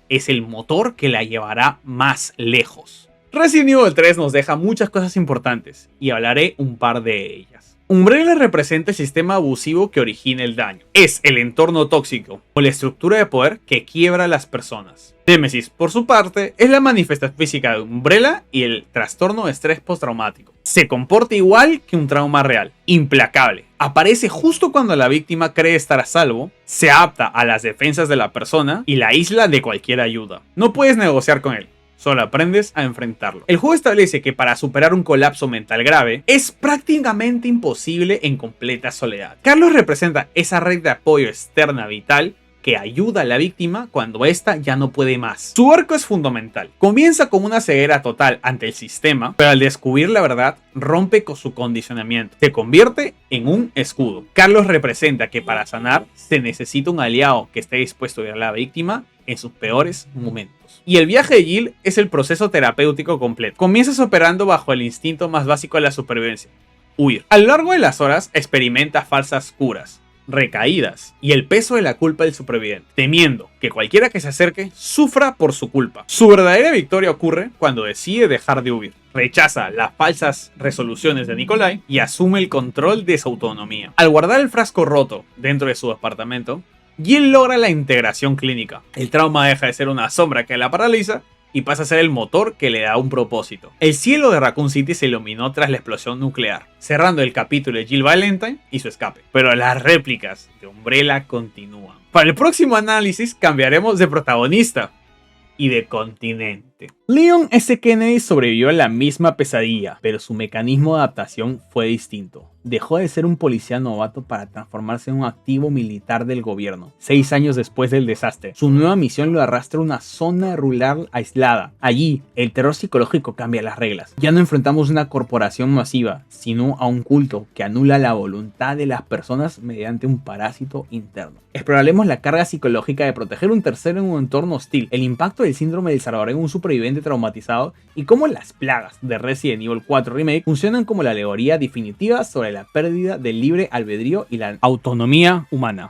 es el motor que la llevará más lejos. Resident Evil 3 nos deja muchas cosas importantes, y hablaré un par de ellas. Umbrella representa el sistema abusivo que origina el daño. Es el entorno tóxico o la estructura de poder que quiebra a las personas. Nemesis, por su parte, es la manifestación física de Umbrella y el trastorno de estrés postraumático. Se comporta igual que un trauma real, implacable. Aparece justo cuando la víctima cree estar a salvo, se adapta a las defensas de la persona y la aísla de cualquier ayuda. No puedes negociar con él. Solo aprendes a enfrentarlo. El juego establece que para superar un colapso mental grave es prácticamente imposible en completa soledad. Carlos representa esa red de apoyo externa vital que ayuda a la víctima cuando ésta ya no puede más. Su arco es fundamental. Comienza con una ceguera total ante el sistema, pero al descubrir la verdad, rompe con su condicionamiento. Se convierte en un escudo. Carlos representa que para sanar se necesita un aliado que esté dispuesto a ayudar a la víctima en sus peores momentos. Y el viaje de Jill es el proceso terapéutico completo. Comienzas operando bajo el instinto más básico de la supervivencia: huir. A lo largo de las horas experimenta falsas curas, recaídas y el peso de la culpa del superviviente, temiendo que cualquiera que se acerque sufra por su culpa. Su verdadera victoria ocurre cuando decide dejar de huir. Rechaza las falsas resoluciones de Nikolai y asume el control de su autonomía. Al guardar el frasco roto dentro de su apartamento, Jill logra la integración clínica. El trauma deja de ser una sombra que la paraliza y pasa a ser el motor que le da un propósito. El cielo de Raccoon City se iluminó tras la explosión nuclear, cerrando el capítulo de Jill Valentine y su escape. Pero las réplicas de Umbrella continúan. Para el próximo análisis cambiaremos de protagonista y de continente. Leon S. Kennedy sobrevivió a la misma pesadilla, pero su mecanismo de adaptación fue distinto. Dejó de ser un policía novato para transformarse en un activo militar del gobierno. 6 años después del desastre, su nueva misión lo arrastra a una zona rural aislada. Allí, el terror psicológico cambia las reglas. Ya no enfrentamos una corporación masiva, sino a un culto que anula la voluntad de las personas mediante un parásito interno. Exploraremos la carga psicológica de proteger un tercero en un entorno hostil, el impacto del síndrome del Salvador en un superviviente traumatizado y cómo las plagas de Resident Evil 4 Remake funcionan como la alegoría definitiva sobre la pérdida del libre albedrío y la autonomía humana.